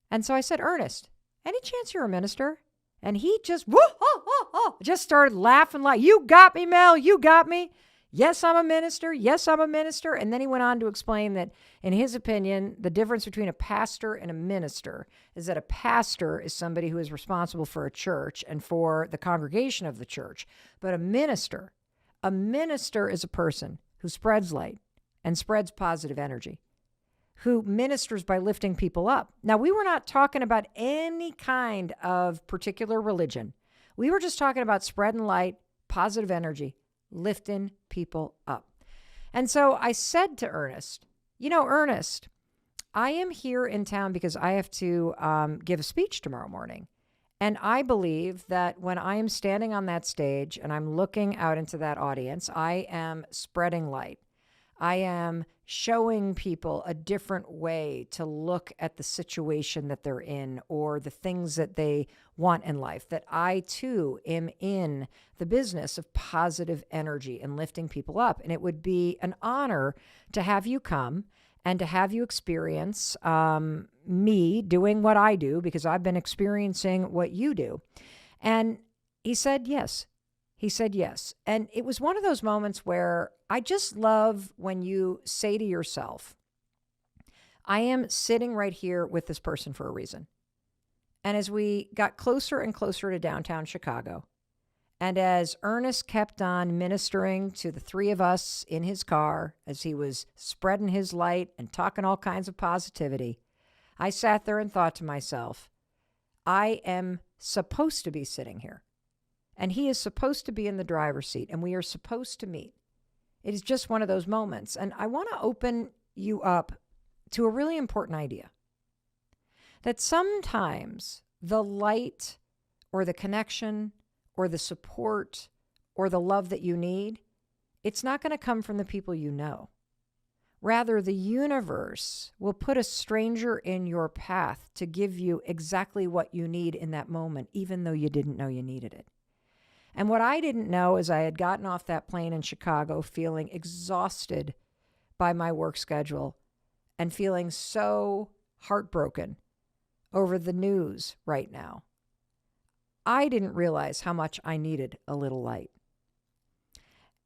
And so I said, Ernest, any chance you're a minister? And he just, just started laughing like, you got me, Mel, you got me. Yes, I'm a minister. Yes, I'm a minister. And then he went on to explain that, in his opinion, the difference between a pastor and a minister is that a pastor is somebody who is responsible for a church and for the congregation of the church. But a minister is a person who spreads light and spreads positive energy, who ministers by lifting people up. Now, we were not talking about any kind of particular religion. We were just talking about spreading light, positive energy, lifting people up. And so I said to Ernest, Ernest, I am here in town because I have to give a speech tomorrow morning. And I believe that when I am standing on that stage and I'm looking out into that audience, I am spreading light. I am showing people a different way to look at the situation that they're in or the things that they want in life, that I too am in the business of positive energy and lifting people up. And it would be an honor to have you come and to have you experience me doing what I do, because I've been experiencing what you do. And he said yes. He said yes. And it was one of those moments where I just love when you say to yourself, I am sitting right here with this person for a reason. And as we got closer and closer to downtown Chicago, and as Ernest kept on ministering to the three of us in his car, as he was spreading his light and talking all kinds of positivity, I sat there and thought to myself, I am supposed to be sitting here, and he is supposed to be in the driver's seat, and we are supposed to meet. It is just one of those moments. And I want to open you up to a really important idea, that sometimes the light or the connection or the support or the love that you need, it's not going to come from the people you know. Rather, the universe will put a stranger in your path to give you exactly what you need in that moment, even though you didn't know you needed it. And what I didn't know is I had gotten off that plane in Chicago feeling exhausted by my work schedule and feeling so heartbroken over the news right now. I didn't realize how much I needed a little light.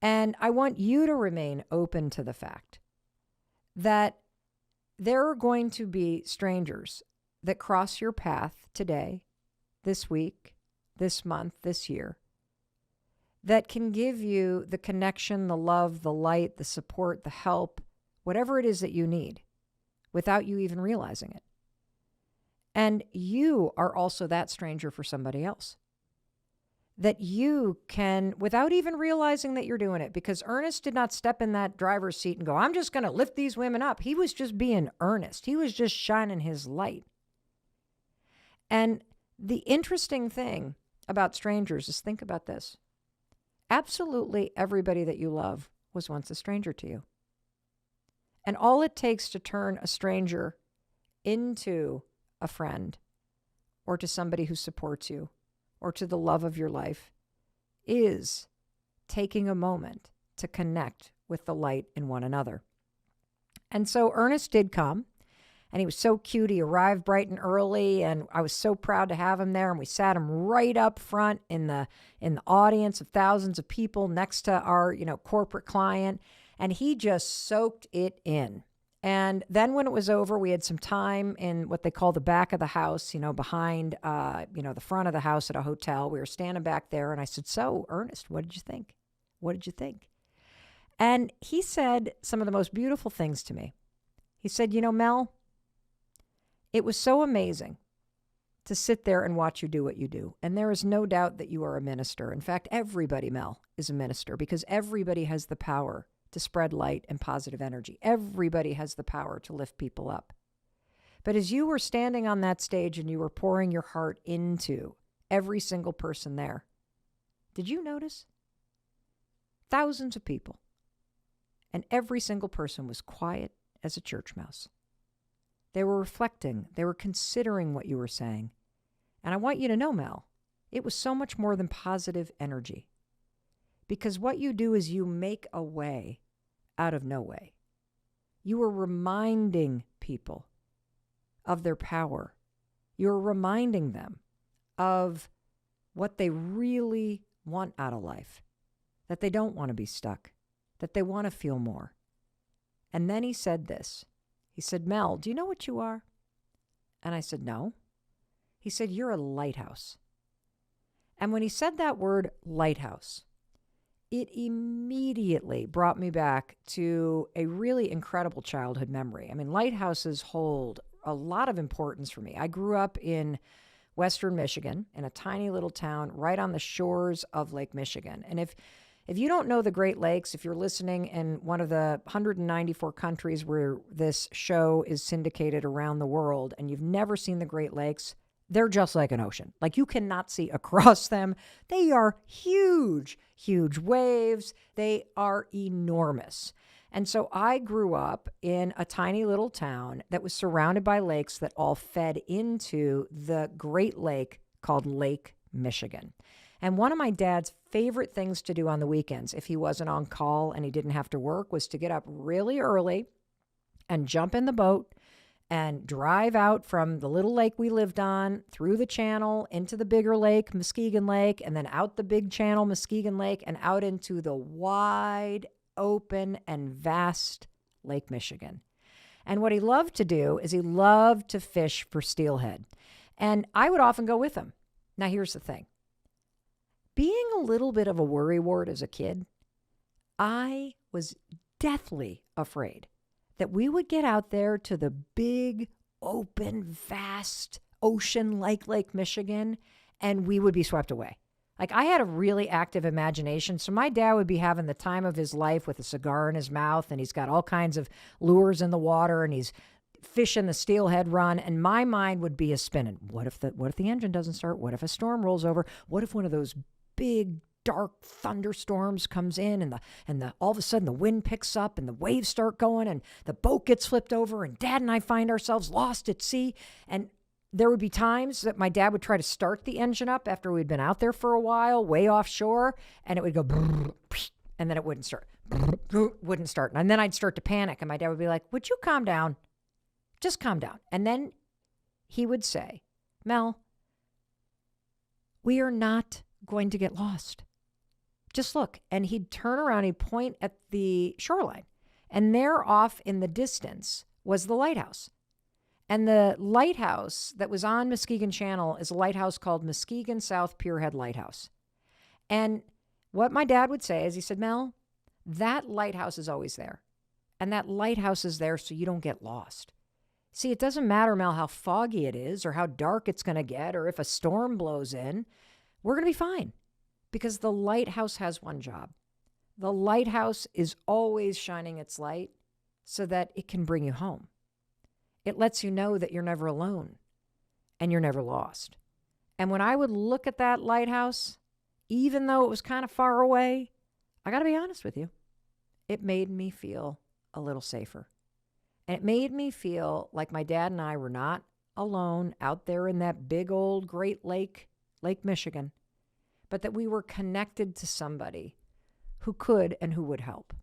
And I want you to remain open to the fact that there are going to be strangers that cross your path today, this week, this month, this year, that can give you the connection, the love, the light, the support, the help, whatever it is that you need, without you even realizing it. And you are also that stranger for somebody else. That you can, without even realizing that you're doing it, because Ernest did not step in that driver's seat and go, I'm just going to lift these women up. He was just being earnest. He was just shining his light. And the interesting thing about strangers is, think about this. Absolutely everybody that you love was once a stranger to you. And all it takes to turn a stranger into a friend, or to somebody who supports you, or to the love of your life, is taking a moment to connect with the light in one another. And so Ernest did come, and he was so cute. He arrived bright and early, and I was so proud to have him there. And we sat him right up front in the audience of thousands of people next to our, corporate client, and he just soaked it in. And then when it was over, we had some time in what they call the back of the house, behind, the front of the house at a hotel. We were standing back there, and I said, so, Ernest, what did you think? What did you think? And he said some of the most beautiful things to me. He said, Mel, it was so amazing to sit there and watch you do what you do. And there is no doubt that you are a minister. In fact, everybody, Mel, is a minister, because everybody has the power to spread light and positive energy. Everybody has the power to lift people up. But as you were standing on that stage and you were pouring your heart into every single person there, did you notice? Thousands of people. And every single person was quiet as a church mouse. They were reflecting. They were considering what you were saying. And I want you to know, Mel, it was so much more than positive energy. Because what you do is you make a way out of no way. You are reminding people of their power. You're reminding them of what they really want out of life, that they don't want to be stuck, that they want to feel more. And then he said this. He said, Mel, do you know what you are? And I said, no. He said, you're a lighthouse. And when he said that word, lighthouse, it immediately brought me back to a really incredible childhood memory. I mean, lighthouses hold a lot of importance for me. I grew up in Western Michigan, in a tiny little town right on the shores of Lake Michigan. And if you don't know the Great Lakes, if you're listening in one of the 194 countries where this show is syndicated around the world, and you've never seen the Great Lakes, they're just like an ocean. Like, you cannot see across them. They are huge, huge waves. They are enormous. And so I grew up in a tiny little town that was surrounded by lakes that all fed into the Great Lake called Lake Michigan. And one of my dad's favorite things to do on the weekends, if he wasn't on call and he didn't have to work, was to get up really early and jump in the boat and drive out from the little lake we lived on, through the channel, into the bigger lake, Muskegon Lake, and then out the big channel, Muskegon Lake, and out into the wide open and vast Lake Michigan. And what he loved to do is he loved to fish for steelhead. And I would often go with him. Now, here's the thing. Being a little bit of a worrywart as a kid, I was deathly afraid that we would get out there to the big, open, vast ocean like Lake Michigan, and we would be swept away. Like, I had a really active imagination. So my dad would be having the time of his life with a cigar in his mouth, and he's got all kinds of lures in the water, and he's fishing the steelhead run. And my mind would be a spinning. What if the engine doesn't start? What if a storm rolls over? What if one of those big dark thunderstorms comes in, and the all of a sudden the wind picks up and the waves start going and the boat gets flipped over and Dad and I find ourselves lost at sea? And there would be times that my dad would try to start the engine up after we'd been out there for a while, way offshore, and it would go, and then it wouldn't start, wouldn't start. And then I'd start to panic, and my dad would be like, would you calm down? Just calm down. And then he would say, Mel, we are not going to get lost. Just look. And he'd turn around, he'd point at the shoreline, and there off in the distance was the lighthouse. And the lighthouse that was on Muskegon Channel is a lighthouse called Muskegon South Pierhead Lighthouse. And what my dad would say is, he said, Mel, that lighthouse is always there. And that lighthouse is there so you don't get lost. See, it doesn't matter, Mel, how foggy it is or how dark it's going to get or if a storm blows in. We're going to be fine because the lighthouse has one job. The lighthouse is always shining its light so that it can bring you home. It lets you know that you're never alone and you're never lost. And when I would look at that lighthouse, even though it was kind of far away, I got to be honest with you, it made me feel a little safer. And it made me feel like my dad and I were not alone out there in that big old Great Lake, Lake Michigan, but that we were connected to somebody who could and who would help.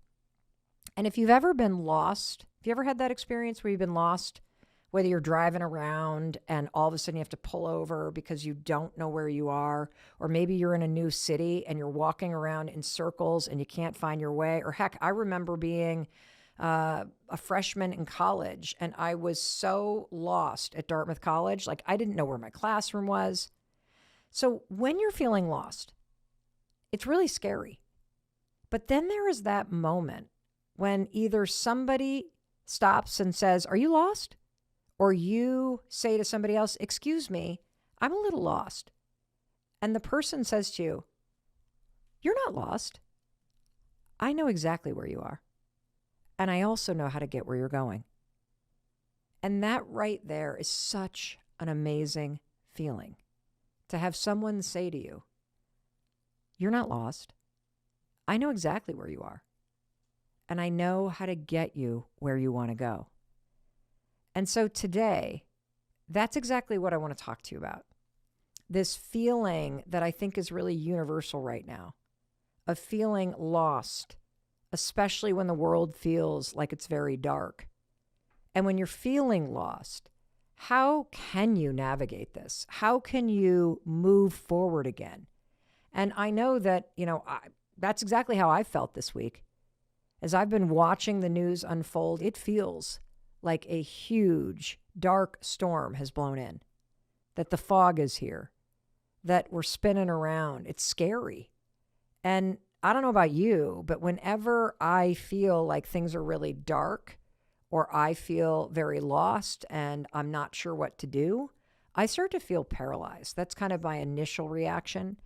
And if you've ever been lost, have you ever had that experience where you've been lost? Whether you're driving around and all of a sudden you have to pull over because you don't know where you are, or maybe you're in a new city and you're walking around in circles and you can't find your way. Or heck, I remember being a freshman in college and I was so lost at Dartmouth College. Like, I didn't know where my classroom was. So when you're feeling lost, it's really scary. But then there is that moment when either somebody stops and says, are you lost? Or you say to somebody else, excuse me, I'm a little lost. And the person says to you, you're not lost. I know exactly where you are. And I also know how to get where you're going. And that right there is such an amazing feeling, to have someone say to you, you're not lost. I know exactly where you are. And I know how to get you where you want to go. And so today, that's exactly what I want to talk to you about. This feeling that I think is really universal right now, of feeling lost, especially when the world feels like it's very dark. And when you're feeling lost, how can you navigate this? How can you move forward again? And I know that, that's exactly how I felt this week. As I've been watching the news unfold, it feels like a huge, dark storm has blown in, that the fog is here, that we're spinning around. It's scary. And I don't know about you, but whenever I feel like things are really dark or I feel very lost and I'm not sure what to do, I start to feel paralyzed. That's kind of my initial reaction,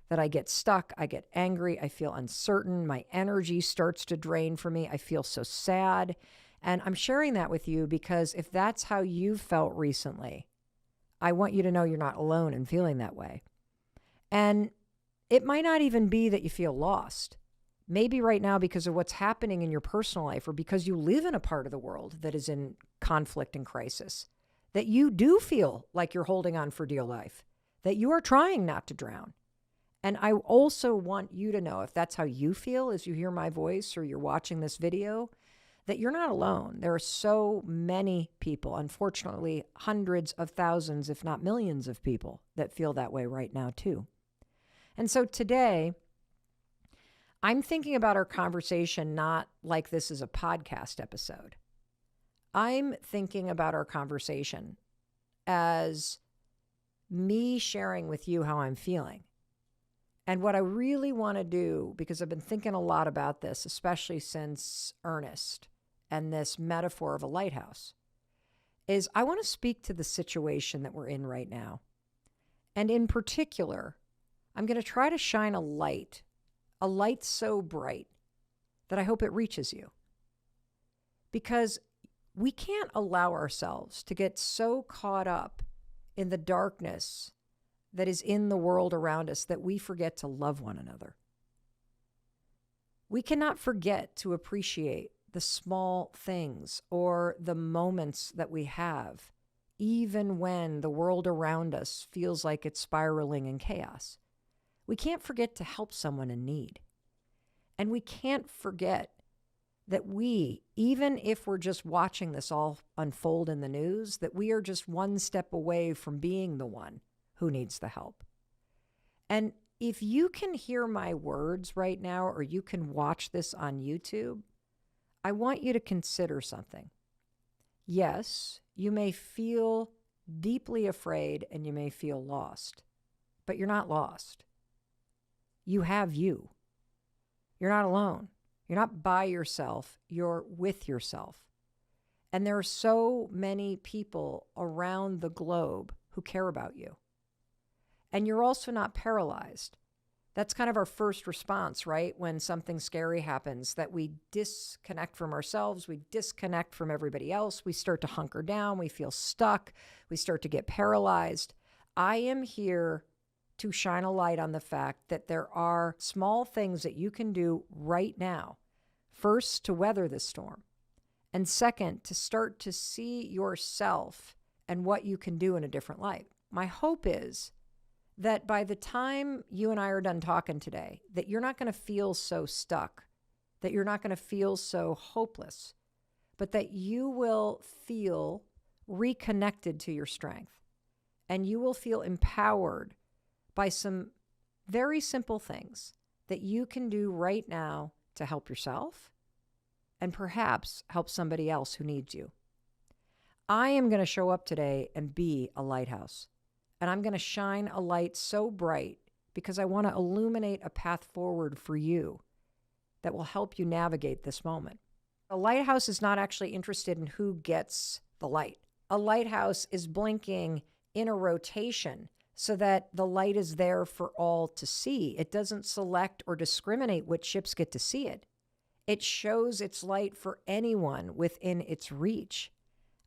that I get stuck, I get angry, I feel uncertain, my energy starts to drain from me, I feel so sad. And I'm sharing that with you because if that's how you felt recently, I want you to know you're not alone in feeling that way. And it might not even be that you feel lost. Maybe right now, because of what's happening in your personal life, or because you live in a part of the world that is in conflict and crisis, that you do feel like you're holding on for dear life, that you are trying not to drown. And I also want you to know, if that's how you feel as you hear my voice or you're watching this video, that you're not alone. There are so many people, unfortunately, hundreds of thousands, if not millions of people that feel that way right now too. And so today, I'm thinking about our conversation not like this is a podcast episode. I'm thinking about our conversation as me sharing with you how I'm feeling. And what I really want to do, because I've been thinking a lot about this, especially since Ernest and this metaphor of a lighthouse, is I want to speak to the situation that we're in right now. And in particular, I'm going to try to shine a light so bright that I hope it reaches you. Because we can't allow ourselves to get so caught up in the darkness that is in the world around us that we forget to love one another. We cannot forget to appreciate the small things or the moments that we have, even when the world around us feels like it's spiraling in chaos. We can't forget to help someone in need. And we can't forget that we, even if we're just watching this all unfold in the news, that we are just one step away from being the one who needs the help. And if you can hear my words right now, or you can watch this on YouTube, I want you to consider something. Yes, you may feel deeply afraid and you may feel lost, but you're not lost. You have you. You're not alone. You're not by yourself. You're with yourself. And there are so many people around the globe who care about you. And you're also not paralyzed. That's kind of our first response, right? When something scary happens, that we disconnect from ourselves, we disconnect from everybody else, we start to hunker down, we feel stuck, we start to get paralyzed. I am here to shine a light on the fact that there are small things that you can do right now. First, to weather this storm. And second, to start to see yourself and what you can do in a different light. My hope is that by the time you and I are done talking today, that you're not going to feel so stuck, that you're not going to feel so hopeless, but that you will feel reconnected to your strength, and you will feel empowered by some very simple things that you can do right now to help yourself and perhaps help somebody else who needs you. I am going to show up today and be a lighthouse. And I'm going to shine a light so bright because I want to illuminate a path forward for you that will help you navigate this moment. A lighthouse is not actually interested in who gets the light. A lighthouse is blinking in a rotation so that the light is there for all to see. It doesn't select or discriminate which ships get to see it. It shows its light for anyone within its reach.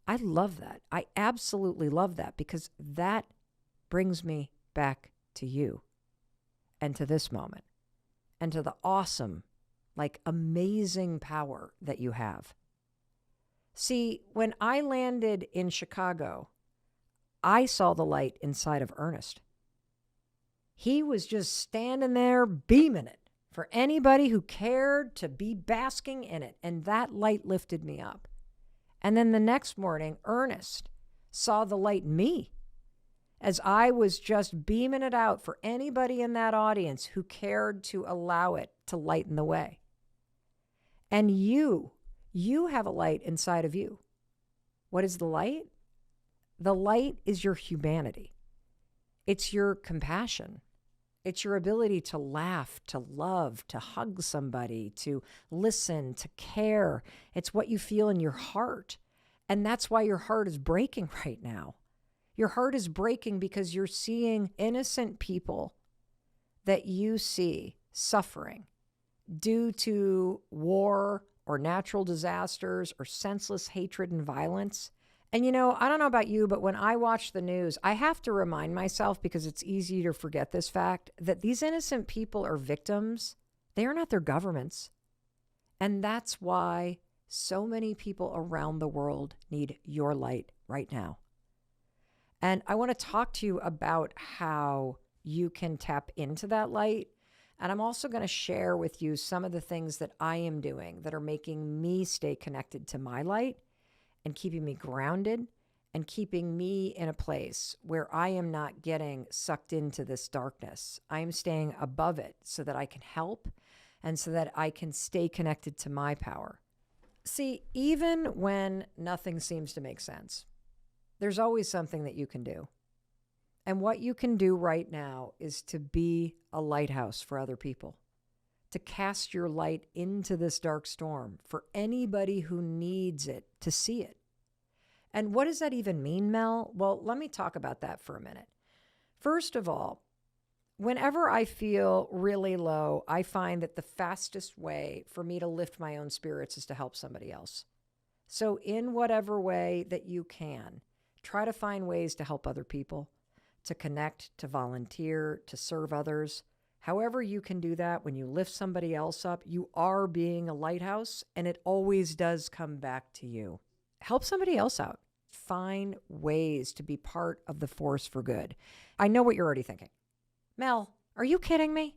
I love that. I absolutely love that, because that brings me back to you and to this moment and to the awesome, amazing power that you have. See, when I landed in Chicago, I saw the light inside of Ernest. He was just standing there beaming it for anybody who cared to be basking in it. And that light lifted me up. And then the next morning, Ernest saw the light in me, as I was just beaming it out for anybody in that audience who cared to allow it to lighten the way. And you have a light inside of you. What is the light? The light is your humanity. It's your compassion. It's your ability to laugh, to love, to hug somebody, to listen, to care. It's what you feel in your heart. And that's why your heart is breaking right now. Your heart is breaking because you're seeing innocent people that you see suffering due to war or natural disasters or senseless hatred and violence. And I don't know about you, but when I watch the news, I have to remind myself, because it's easy to forget this fact, that these innocent people are victims. They are not their governments. And that's why so many people around the world need your light right now. And I want to talk to you about how you can tap into that light. And I'm also going to share with you some of the things that I am doing that are making me stay connected to my light and keeping me grounded and keeping me in a place where I am not getting sucked into this darkness. I am staying above it so that I can help and so that I can stay connected to my power. See, even when nothing seems to make sense, there's always something that you can do. And what you can do right now is to be a lighthouse for other people, to cast your light into this dark storm for anybody who needs it to see it. And what does that even mean, Mel? Well, let me talk about that for a minute. First of all, whenever I feel really low, I find that the fastest way for me to lift my own spirits is to help somebody else. So in whatever way that you can, try to find ways to help other people, to connect, to volunteer, to serve others. However you can do that, when you lift somebody else up, you are being a lighthouse, and it always does come back to you. Help somebody else out. Find ways to be part of the force for good. I know what you're already thinking. Mel, are you kidding me?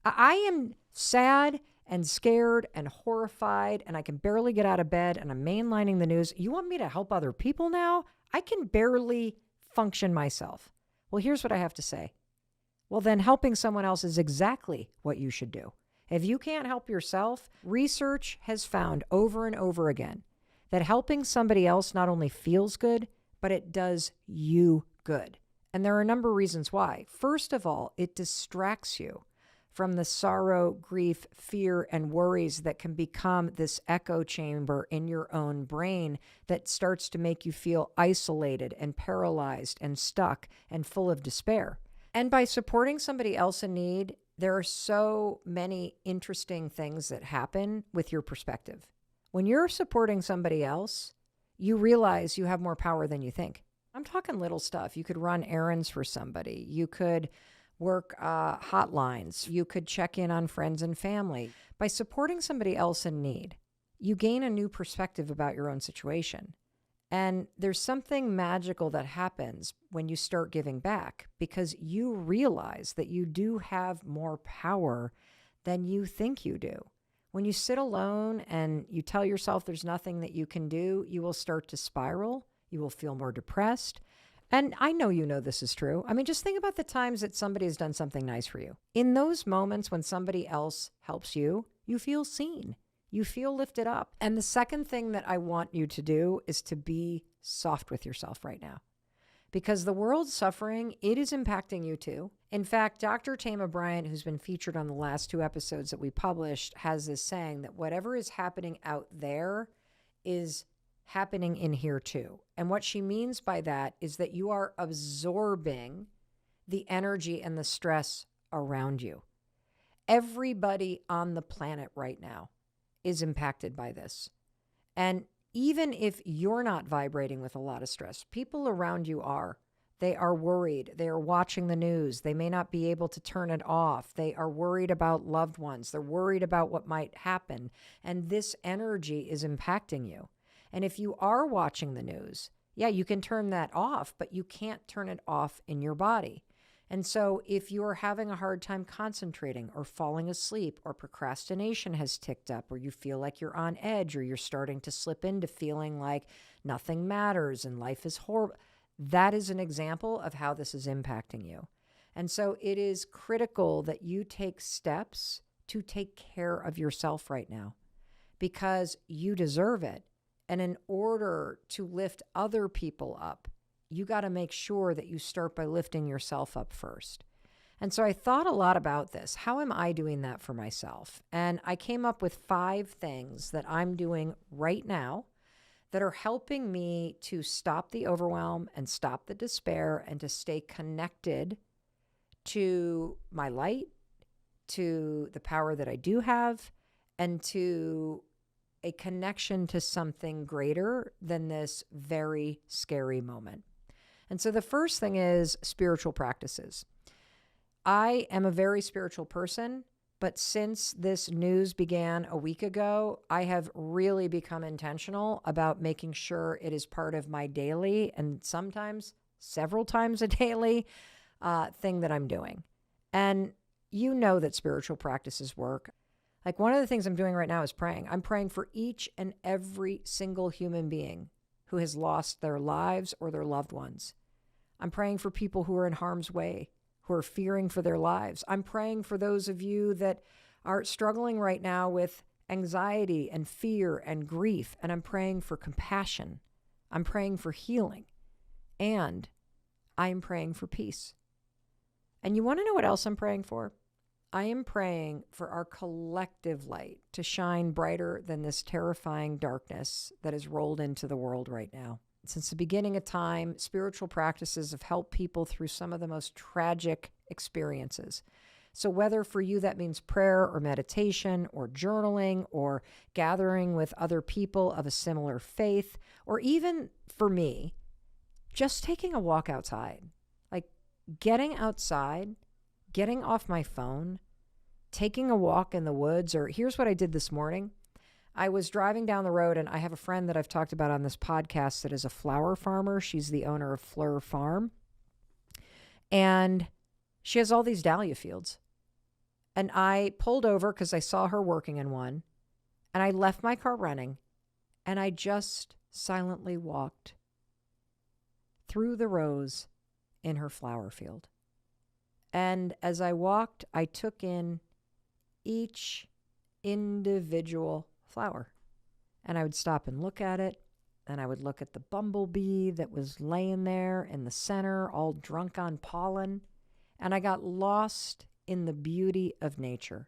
I am sad and scared and horrified, and I can barely get out of bed, and I'm mainlining the news. You want me to help other people now? I can barely function myself. Well, here's what I have to say. Well, then helping someone else is exactly what you should do. If you can't help yourself, research has found over and over again that helping somebody else not only feels good, but it does you good. And there are a number of reasons why. First of all, it distracts you from the sorrow, grief, fear, and worries that can become this echo chamber in your own brain that starts to make you feel isolated and paralyzed and stuck and full of despair. And by supporting somebody else in need, there are so many interesting things that happen with your perspective. When you're supporting somebody else, you realize you have more power than you think. I'm talking little stuff. You could run errands for somebody. You could work hotlines. You could check in on friends and family. By supporting somebody else in need, you gain a new perspective about your own situation. And there's something magical that happens when you start giving back, because you realize that you do have more power than you think you do. When you sit alone and you tell yourself there's nothing that you can do, you will start to spiral. You will feel more depressed. And I know you know this is true. I mean, just think about the times that somebody has done something nice for you. In those moments when somebody else helps you, you feel seen. You feel lifted up. And the second thing that I want you to do is to be soft with yourself right now. Because the world's suffering, it is impacting you too. In fact, Dr. Tama Bryant, who's been featured on the last 2 episodes that we published, has this saying that whatever is happening out there is happening in here too. And what she means by that is that you are absorbing the energy and the stress around you. Everybody on the planet right now is impacted by this. And even if you're not vibrating with a lot of stress, people around you are. They are worried. They are watching the news. They may not be able to turn it off. They are worried about loved ones. They're worried about what might happen. And this energy is impacting you. And if you are watching the news, yeah, you can turn that off, but you can't turn it off in your body. And so if you're having a hard time concentrating or falling asleep, or procrastination has ticked up, or you feel like you're on edge, or you're starting to slip into feeling like nothing matters and life is horrible, that is an example of how this is impacting you. And so it is critical that you take steps to take care of yourself right now, because you deserve it. And in order to lift other people up, you got to make sure that you start by lifting yourself up first. And so I thought a lot about this. How am I doing that for myself? And I came up with 5 things that I'm doing right now that are helping me to stop the overwhelm and stop the despair and to stay connected to my light, to the power that I do have, and to a connection to something greater than this very scary moment. And so the first thing is spiritual practices. I am a very spiritual person, but since this news began a week ago, I have really become intentional about making sure it is part of my daily, and sometimes several times a daily, thing that I'm doing. And you know that spiritual practices work. Like, one of the things I'm doing right now is praying. I'm praying for each and every single human being who has lost their lives or their loved ones. I'm praying for people who are in harm's way, who are fearing for their lives. I'm praying for those of you that are struggling right now with anxiety and fear and grief. And I'm praying for compassion. I'm praying for healing. And I am praying for peace. And you want to know what else I'm praying for? I am praying for our collective light to shine brighter than this terrifying darkness that has rolled into the world right now. Since the beginning of time, spiritual practices have helped people through some of the most tragic experiences. So whether for you that means prayer or meditation or journaling or gathering with other people of a similar faith, or even for me, just taking a walk outside, like getting outside, getting off my phone, taking a walk in the woods, or here's what I did this morning. I was driving down the road, and I have a friend that I've talked about on this podcast that is a flower farmer. She's the owner of Fleur Farm. And she has all these dahlia fields. And I pulled over because I saw her working in one. And I left my car running. And I just silently walked through the rows in her flower field. And as I walked, I took in each individual flower. And I would stop and look at it. And I would look at the bumblebee that was laying there in the center, all drunk on pollen. And I got lost in the beauty of nature.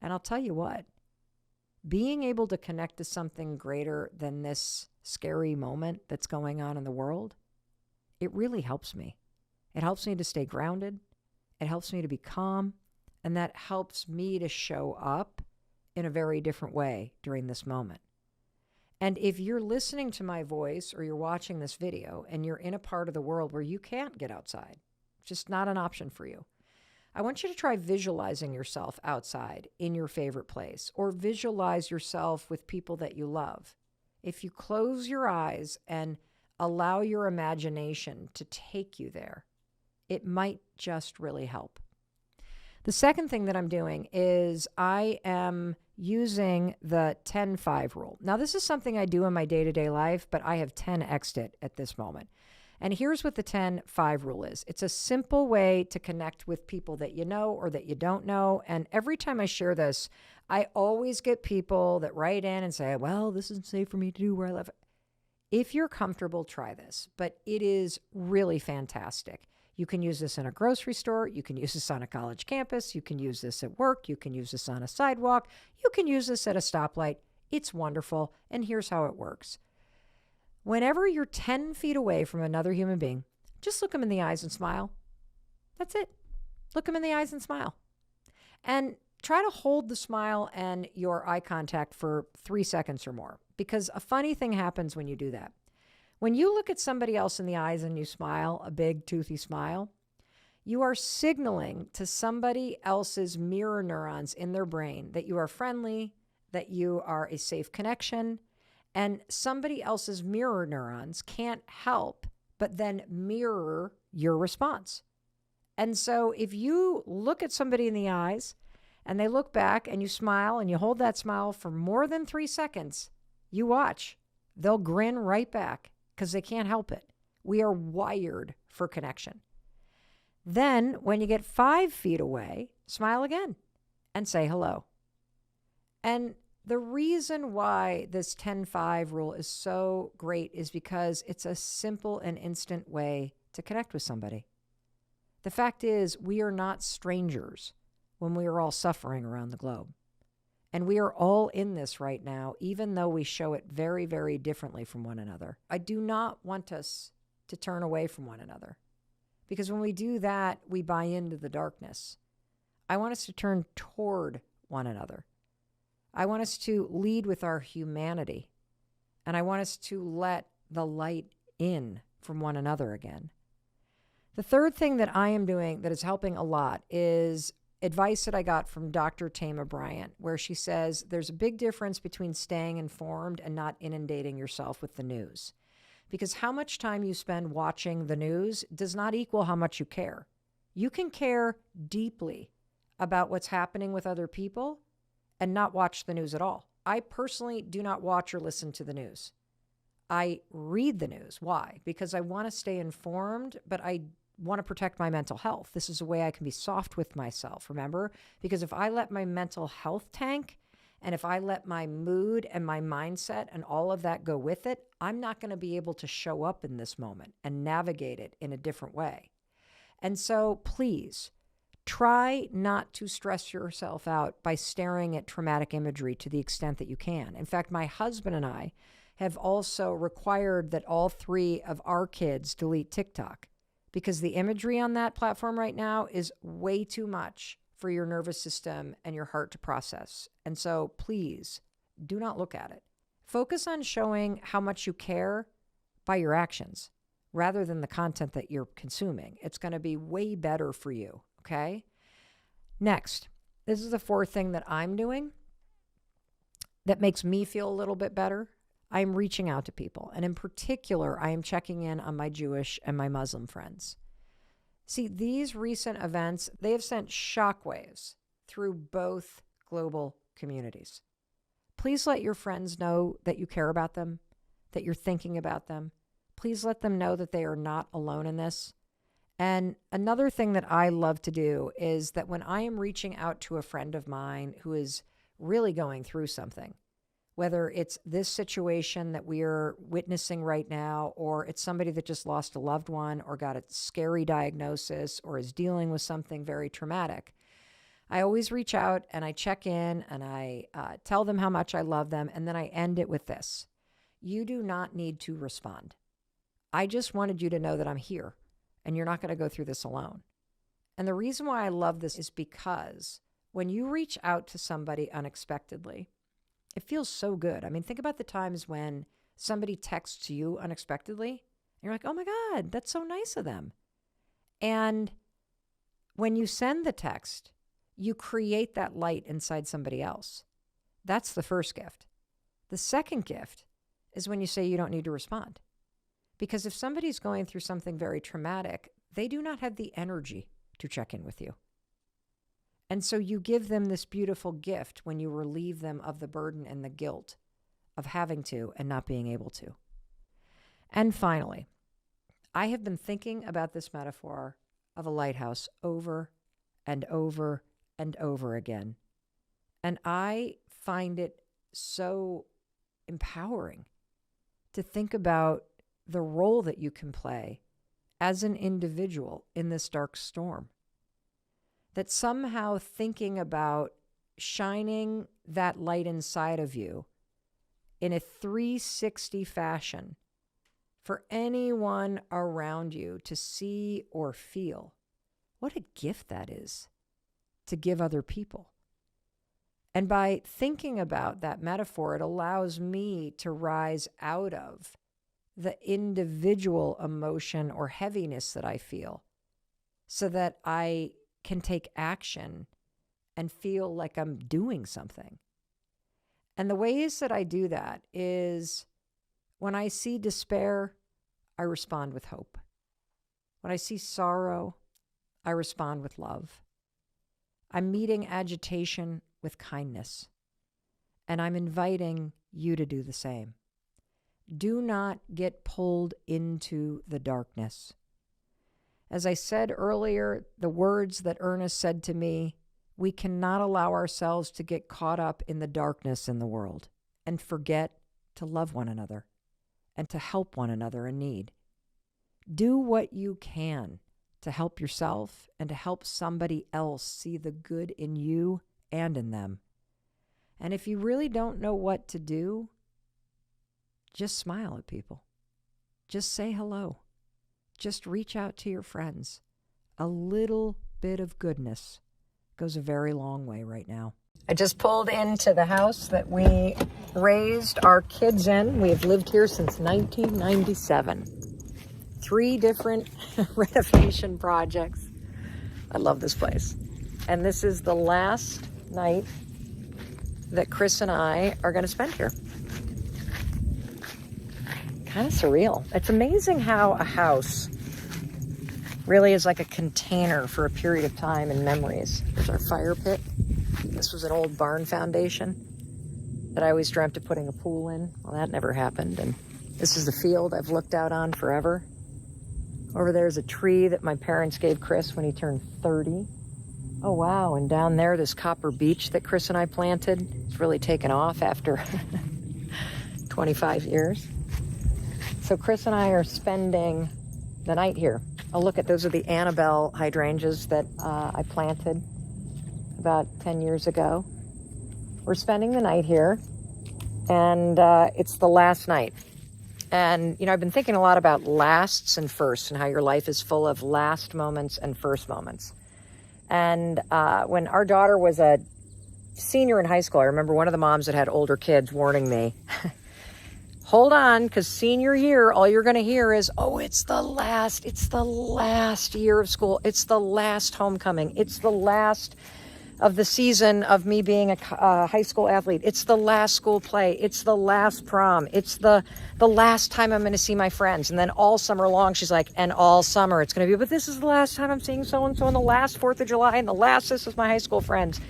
And I'll tell you what, being able to connect to something greater than this scary moment that's going on in the world, it really helps me. It helps me to stay grounded. It helps me to be calm. And that helps me to show up in a very different way during this moment. And if you're listening to my voice or you're watching this video and you're in a part of the world where you can't get outside, just not an option for you, I want you to try visualizing yourself outside in your favorite place, or visualize yourself with people that you love. If you close your eyes and allow your imagination to take you there, it might just really help. The second thing that I'm doing is I am using the 10-5 rule. Now, this is something I do in my day-to-day life, but I have 10x'd it at this moment. And here's what the 10-5 rule is. It's a simple way to connect with people that you know or that you don't know. And every time I share this, I always get people that write in and say, well, this isn't safe for me to do where I live. If you're comfortable, try this. But it is really fantastic. You can use this in a grocery store. You can use this on a college campus. You can use this at work. You can use this on a sidewalk. You can use this at a stoplight. It's wonderful. And here's how it works. Whenever you're 10 feet away from another human being, just look them in the eyes and smile. That's it. Look them in the eyes and smile. And try to hold the smile and your eye contact for 3 seconds or more, because a funny thing happens when you do that. When you look at somebody else in the eyes and you smile, a big toothy smile, you are signaling to somebody else's mirror neurons in their brain that you are friendly, that you are a safe connection. And somebody else's mirror neurons can't help but then mirror your response. And so if you look at somebody in the eyes and they look back and you smile and you hold that smile for more than 3 seconds, you watch. They'll grin right back because they can't help it. We are wired for connection. Then when you get 5 feet away, smile again and say hello. And the reason why this 10-5 rule is so great is because it's a simple and instant way to connect with somebody. The fact is, we are not strangers when we are all suffering around the globe. And we are all in this right now, even though we show it very, very differently from one another. I do not want us to turn away from one another, because when we do that, we buy into the darkness. I want us to turn toward one another. I want us to lead with our humanity, and I want us to let the light in from one another again. The third thing that I am doing that is helping a lot is advice that I got from Dr. Tama Bryant, where she says there's a big difference between staying informed and not inundating yourself with the news. Because how much time you spend watching the news does not equal how much you care. You can care deeply about what's happening with other people and not watch the news at all. I personally do not watch or listen to the news. I read the news. Why? Because I want to stay informed, but I want to protect my mental health. This is a way I can be soft with myself, remember? Because if I let my mental health tank And if I let my mood and my mindset and all of that go with it, I'm not going to be able to show up in this moment and navigate it in a different way. And so please try not to stress yourself out by staring at traumatic imagery to the extent that you can. In fact, my husband and I have also required that all 3 of our kids delete TikTok because the imagery on that platform right now is way too much for your nervous system and your heart to process. And so please do not look at it. Focus on showing how much you care by your actions rather than the content that you're consuming. It's going to be way better for you, okay? Next, this is the 4th thing that I'm doing that makes me feel a little bit better. I'm reaching out to people. And in particular, I am checking in on my Jewish and my Muslim friends. See, these recent events, they have sent shockwaves through both global communities. Please let your friends know that you care about them, that you're thinking about them. Please let them know that they are not alone in this. And another thing that I love to do is that when I am reaching out to a friend of mine who is really going through something, whether it's this situation that we are witnessing right now, or it's somebody that just lost a loved one or got a scary diagnosis or is dealing with something very traumatic, I always reach out and I check in and I tell them how much I love them. And then I end it with this: you do not need to respond. I just wanted you to know that I'm here and you're not going to go through this alone. And the reason why I love this is because when you reach out to somebody unexpectedly, it feels so good. I mean, think about the times when somebody texts you unexpectedly and you're like, oh my God, that's so nice of them. And when you send the text, you create that light inside somebody else. That's the first gift. The second gift is when you say you don't need to respond. Because if somebody's going through something very traumatic, they do not have the energy to check in with you. And so you give them this beautiful gift when you relieve them of the burden and the guilt of having to and not being able to. And finally, I have been thinking about this metaphor of a lighthouse over and over and over again. And I find it so empowering to think about the role that you can play as an individual in this dark storm. That somehow thinking about shining that light inside of you in a 360 fashion for anyone around you to see or feel, what a gift that is to give other people. And by thinking about that metaphor, it allows me to rise out of the individual emotion or heaviness that I feel so that I can take action and feel like I'm doing something. And the ways that I do that is when I see despair, I respond with hope. When I see sorrow, I respond with love. I'm meeting agitation with kindness. And I'm inviting you to do the same. Do not get pulled into the darkness. As I said earlier, the words that Ernest said to me, we cannot allow ourselves to get caught up in the darkness in the world and forget to love one another and to help one another in need. Do what you can to help yourself and to help somebody else see the good in you and in them. And if you really don't know what to do, just smile at people. Just say hello. Just reach out to your friends. A little bit of goodness goes a very long way right now. I just pulled into the house that we raised our kids in. We have lived here since 1997. 3 different renovation projects. I love this place. And this is the last night that Chris and I are going to spend here. Kind of surreal. It's amazing how a house really is like a container for a period of time and memories. There's our fire pit. This was an old barn foundation that I always dreamt of putting a pool in. Well, that never happened. And this is the field I've looked out on forever. Over there's a tree that my parents gave Chris when he turned 30. Oh, wow. And down there, this copper beech that Chris and I planted, it's really taken off after 25 years. So Chris and I are spending the night here. Oh, look at those are the Annabelle hydrangeas that I planted about 10 years ago. We're spending the night here, and it's the last night. And, you know, I've been thinking a lot about lasts and firsts and how your life is full of last moments and first moments. And when our daughter was a senior in high school, I remember one of the moms that had older kids warning me, hold on, because senior year, all you're going to hear is, oh, it's the last year of school. It's the last homecoming. It's the last of the season of me being a high school athlete. It's the last school play. It's the last prom. It's the last time I'm going to see my friends. And then all summer long, she's like, and all summer it's going to be, but this is the last time I'm seeing so-and-so, and the last 4th of July, and the last this is my high school friends.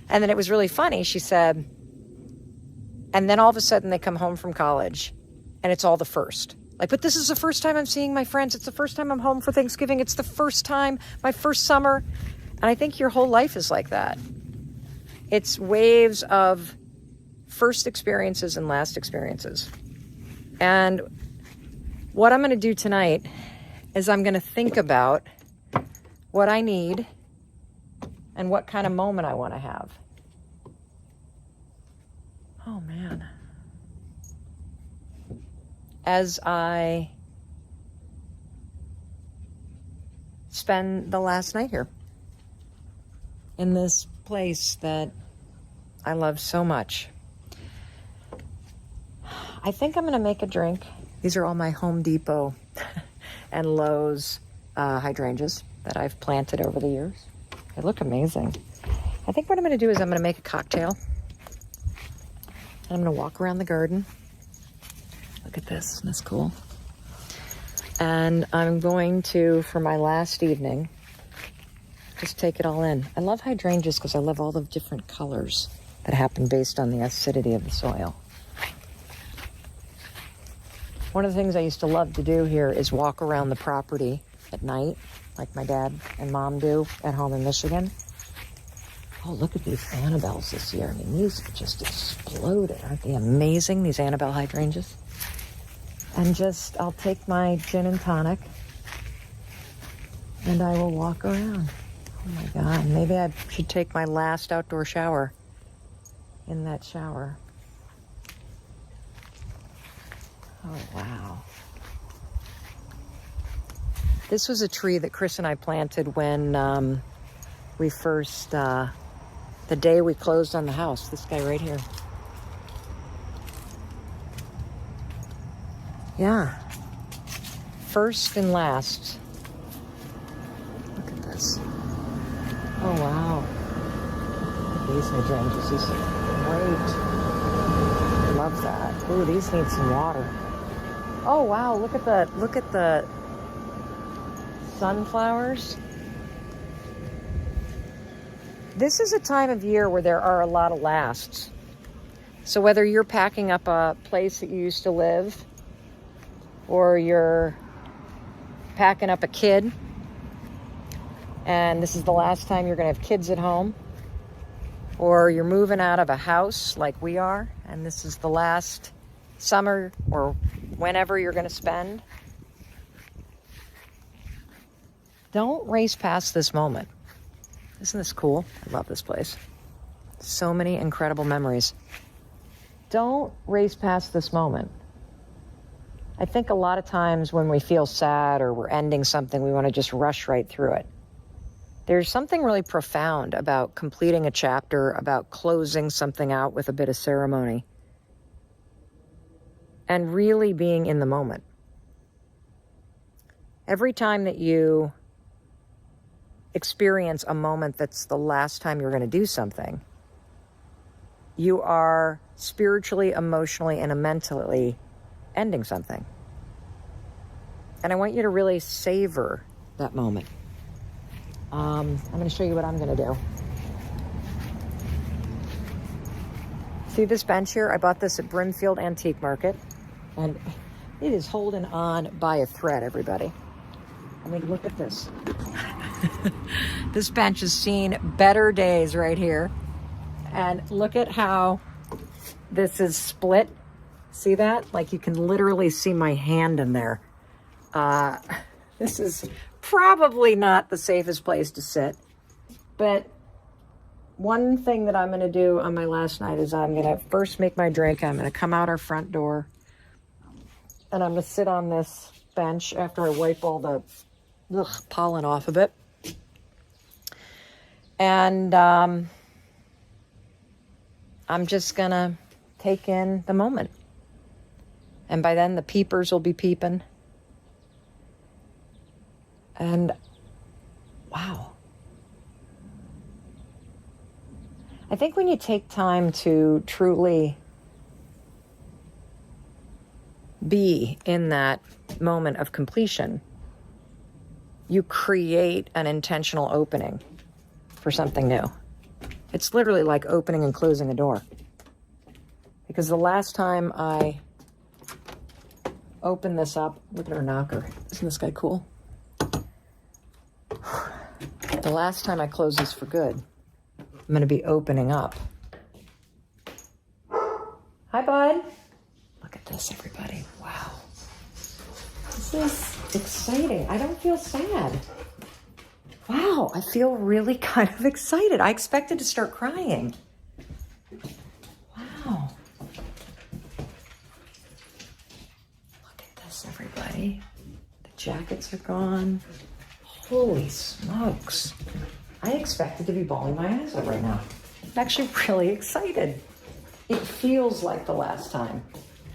And then it was really funny. She said, and then all of a sudden they come home from college and it's all the first. Like, but this is the first time I'm seeing my friends. It's the first time I'm home for Thanksgiving. It's the first time, my first summer. And I think your whole life is like that. It's waves of first experiences and last experiences. And what I'm going to do tonight is I'm going to think about what I need and what kind of moment I want to have. Oh, man. As I spend the last night here in this place that I love so much. I think I'm going to make a drink. These are all my Home Depot and Lowe's hydrangeas that I've planted over the years. They look amazing. I think what I'm going to do is I'm going to make a cocktail. And I'm going to walk around the garden. Look at this. Isn't this cool? And I'm going to, for my last evening, just take it all in. I love hydrangeas because I love all the different colors that happen based on the acidity of the soil. One of the things I used to love to do here is walk around the property at night, like my dad and mom do at home in Michigan. Oh, look at these Annabelles this year. I mean, these just exploded. Aren't they amazing, these Annabelle hydrangeas? And just, I'll take my gin and tonic and I will walk around. Oh my God, maybe I should take my last outdoor shower in that shower. Oh, wow. This was a tree that Chris and I planted when we first, the day we closed on the house. This guy right here. Yeah. First and last. Look at this. Oh, wow. Look at these hydrangeas. These are great. Love that. Ooh, these need some water. Oh, wow. Look at the sunflowers. This is a time of year where there are a lot of lasts. So whether you're packing up a place that you used to live, or you're packing up a kid, and this is the last time you're going to have kids at home, or you're moving out of a house like we are, and this is the last summer or whenever you're going to spend, don't race past this moment. Isn't this cool? I love this place. So many incredible memories. Don't race past this moment. I think a lot of times when we feel sad or we're ending something, we want to just rush right through it. There's something really profound about completing a chapter, about closing something out with a bit of ceremony, and really being in the moment. Every time that you experience a moment that's the last time you're going to do something, you are spiritually, emotionally, and mentally ending something. And I want you to really savor that moment. I'm going to show you what I'm going to do. See this bench here? I bought this at Brimfield Antique Market, and it is holding on by a thread, everybody. I mean, look at this. This bench has seen better days right here. And look at how this is split. See that? Like you can literally see my hand in there. This is probably not the safest place to sit. But one thing that I'm going to do on my last night is I'm going to first make my drink. I'm going to come out our front door. And I'm going to sit on this bench after I wipe all the pollen off of it. And I'm just going to take in the moment. And by then the peepers will be peeping. And wow. I think when you take time to truly be in that moment of completion, you create an intentional opening for something new. It's literally like opening and closing a door. Because the last time I opened this up, look at our knocker. Isn't this guy cool? The last time I close this for good, I'm going to be opening up. Hi, bud. Look at this, everybody. Wow. This is exciting. I don't feel sad. Wow, I feel really kind of excited. I expected to start crying. Wow. Look at this, everybody. The jackets are gone. Holy smokes. I expected to be bawling my eyes out right now. I'm actually really excited. It feels like the last time,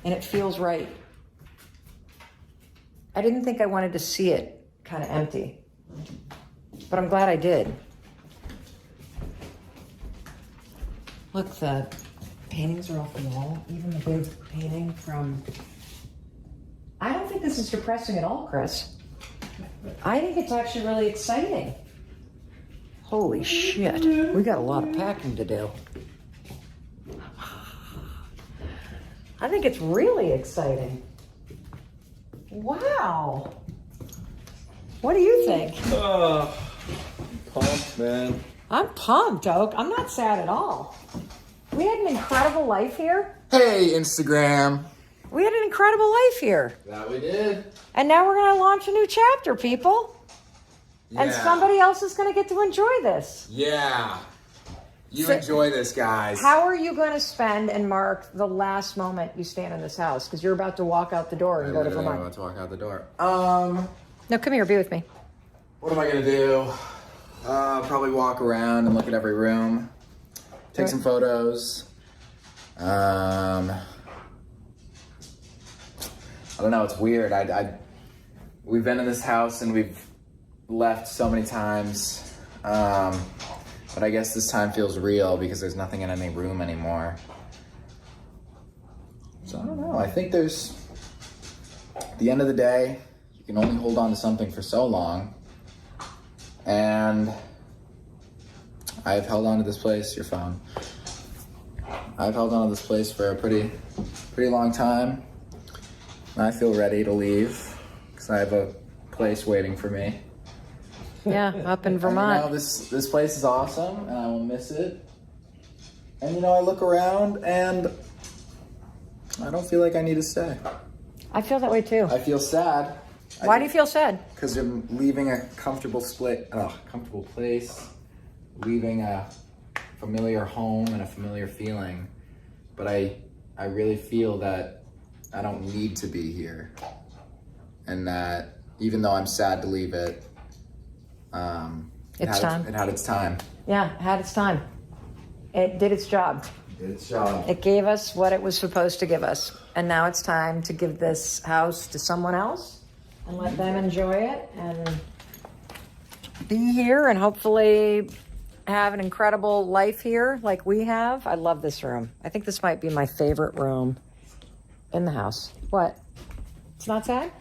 and it feels right. I didn't think I wanted to see it kind of empty, but I'm glad I did. Look, the paintings are off the wall, even the big painting from... I don't think this is depressing at all, Chris. I think it's actually really exciting. Holy shit, we got a lot of packing to do. I think it's really exciting. Wow. What do you think? Pumped, man. I'm pumped, Oak. I'm not sad at all. We had an incredible life here. Hey, Instagram. We had an incredible life here. That we did. And now we're going to launch a new chapter, people. Yeah. And somebody else is going to get to enjoy this. Yeah. You So- enjoy this, guys. How are you going to spend and mark the last moment you stand in this house? Because you're about to walk out the door and go to I'm Vermont. about to walk out the door. No, come here. Be with me. What am I gonna do? Probably walk around and look at every room. Take some photos. I don't know. It's weird. We've been in this house and we've left so many times. But I guess this time feels real because there's nothing in any room anymore. So I don't know. I think at the end of the day, you can only hold on to something for so long. And I've held on to this place, your phone. I've held on to this place for a pretty long time. And I feel ready to leave because I have a place waiting for me. Yeah, up in And, Vermont. this place is awesome and I will miss it. And I look around and I don't feel like I need to stay. I feel that way too. I feel sad. Why do you feel sad? Because I'm leaving a comfortable place, leaving a familiar home and a familiar feeling. But I really feel that I don't need to be here. And that even though I'm sad to leave it, It's time. It had its time. Yeah, it had its time. It did its job. It did its job. It gave us what it was supposed to give us. And now it's time to give this house to someone else and let them enjoy it and be here and hopefully have an incredible life here like we have. I love this room. I think this might be my favorite room in the house. What? It's not sad?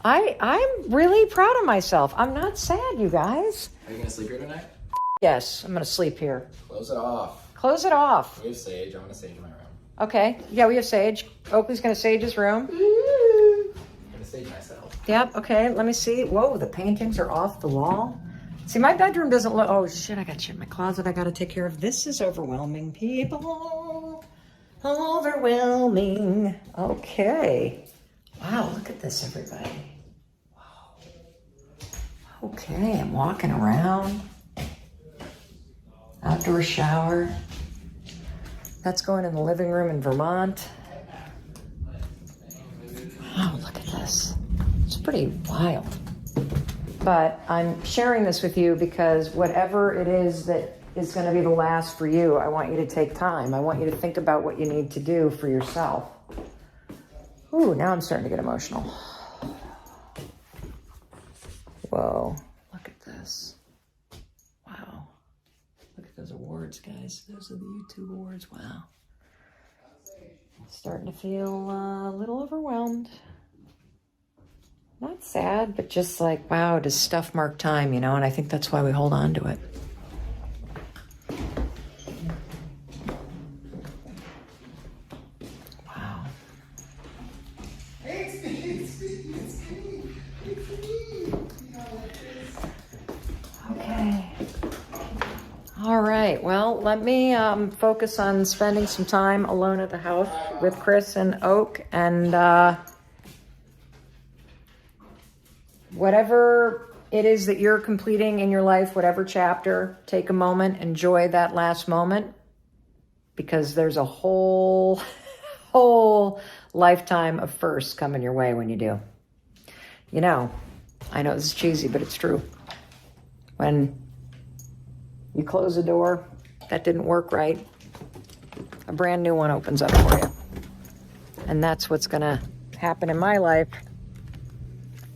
I'm really proud of myself. I'm not sad, you guys. Are you gonna sleep here tonight? Yes, I'm going to sleep here. Close it off. Close it off. We have sage. I'm gonna sage my room. Okay. Yeah, we have sage. Oakley's going to sage his room. I'm gonna sage myself. Yep, okay, let me see. Whoa, the paintings are off the wall. See, my bedroom doesn't look, oh shit, I got shit in my closet I gotta take care of. This is overwhelming, people. Overwhelming. Okay. Wow, look at this, everybody. Wow. Okay, I'm walking around. Outdoor shower. That's going in the living room in Vermont. Wow, look at this. It's pretty wild. But I'm sharing this with you because whatever it is that is going to be the last for you, I want you to take time. I want you to think about what you need to do for yourself. Ooh, now I'm starting to get emotional. Whoa, look at this. Wow. Look at those awards, guys. Those are the YouTube awards. Wow. Starting to feel a little overwhelmed. Not sad, but just like, wow, does stuff mark time, you know? And I think that's why we hold on to it. Wow. It's me. Okay. All right. Well, let me focus on spending some time alone at the house with Chris and Oak, and whatever it is that you're completing in your life, whatever chapter, take a moment, enjoy that last moment, because there's a whole lifetime of firsts coming your way when you do. You know, I know this is cheesy, but it's true. When you close a door that didn't work right, a brand new one opens up for you. And that's what's going to happen in my life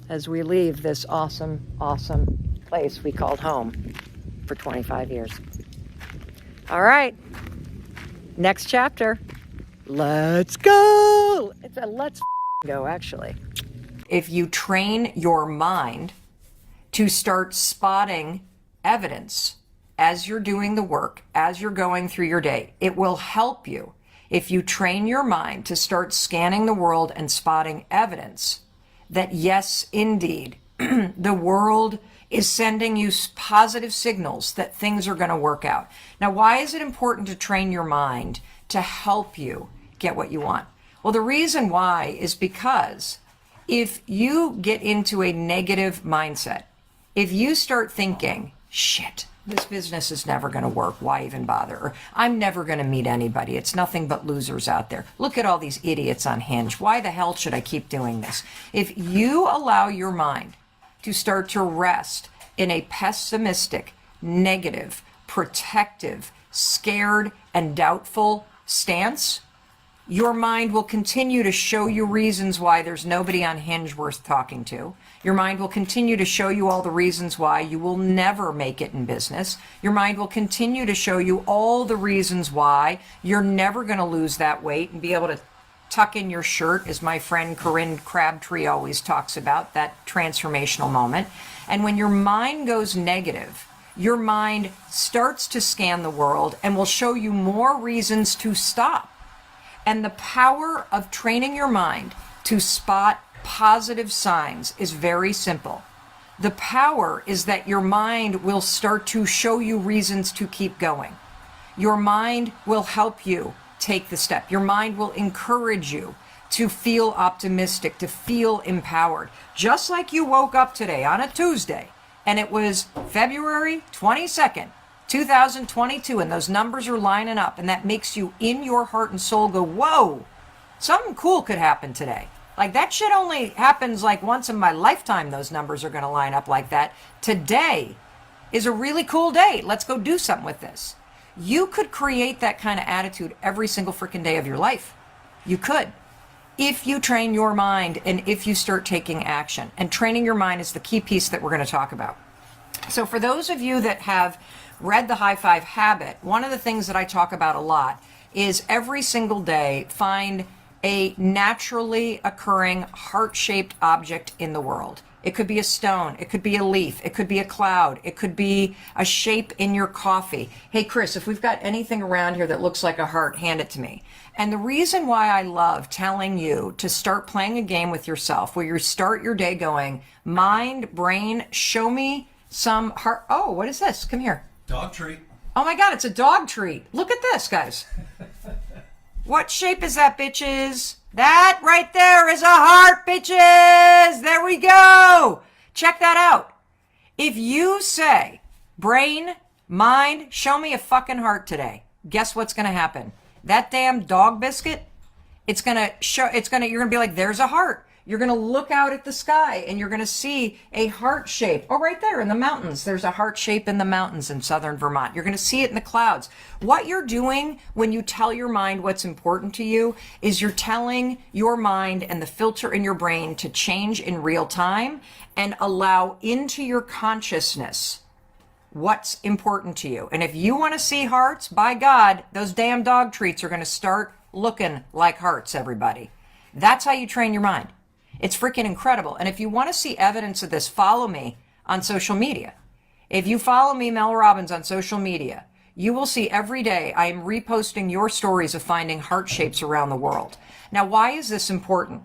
as we leave this awesome, awesome place we called home for 25 years. All right. Next chapter. Let's go. It's a let's go, actually. If you train your mind to start spotting evidence as you're doing the work, as you're going through your day, it will help you. If you train your mind to start scanning the world and spotting evidence that yes, indeed, the world is sending you positive signals that things are going to work out. Now, why is it important to train your mind to help you get what you want? Well, the reason why is because if you get into a negative mindset, if you start thinking, shit, this business is never going to work, why even bother? Or I'm never going to meet anybody. It's nothing but losers out there. Look at all these idiots on Hinge. Why the hell should I keep doing this? If you allow your mind to start to rest in a pessimistic, negative, protective, scared, and doubtful stance, your mind will continue to show you reasons why there's nobody on Hinge worth talking to. Your mind will continue to show you all the reasons why you will never make it in business. Your mind will continue to show you all the reasons why you're never going to lose that weight and be able to tuck in your shirt, as my friend Corinne Crabtree always talks about, that transformational moment. And when your mind goes negative, your mind starts to scan the world and will show you more reasons to stop. And the power of training your mind to spot positive signs is very simple. The power is that your mind will start to show you reasons to keep going. Your mind will help you take the step. Your mind will encourage you to feel optimistic, to feel empowered. Just like you woke up today on a Tuesday and it was February 22nd, 2022, and those numbers are lining up, and that makes you in your heart and soul go, whoa, something cool could happen today. Like, that shit only happens like once in my lifetime, those numbers are going to line up like that. Today is a really cool day. Let's go do something with this. You could create that kind of attitude every single freaking day of your life. You could. If you train your mind and if you start taking action. And training your mind is the key piece that we're going to talk about. So for those of you that have read The High Five Habit, one of the things that I talk about a lot is every single day find a naturally occurring heart-shaped object in the world. It could be a stone. It could be a leaf. It could be a cloud. It could be a shape in your coffee. Hey, Chris, if we've got anything around here that looks like a heart, hand it to me. And the reason why I love telling you to start playing a game with yourself where you start your day going, mind, brain, show me some heart. Oh, what is this? Come here. Dog treat. Oh my God, it's a dog treat. Look at this, guys. What shape is that, bitches? That right there is a heart, bitches. There we go. Check that out. If you say, brain, mind, show me a fucking heart today, guess what's going to happen? That damn dog biscuit, you're going to be like, there's a heart. You're going to look out at the sky and you're going to see a heart shape. Oh, right there in the mountains. There's a heart shape in the mountains in southern Vermont. You're going to see it in the clouds. What you're doing when you tell your mind what's important to you is you're telling your mind and the filter in your brain to change in real time and allow into your consciousness what's important to you. And if you want to see hearts, by God, those damn dog treats are going to start looking like hearts, everybody. That's how you train your mind. It's freaking incredible. And if you want to see evidence of this, follow me on social media. If you follow me, Mel Robbins, on social media, you will see every day I am reposting your stories of finding heart shapes around the world. Now, why is this important?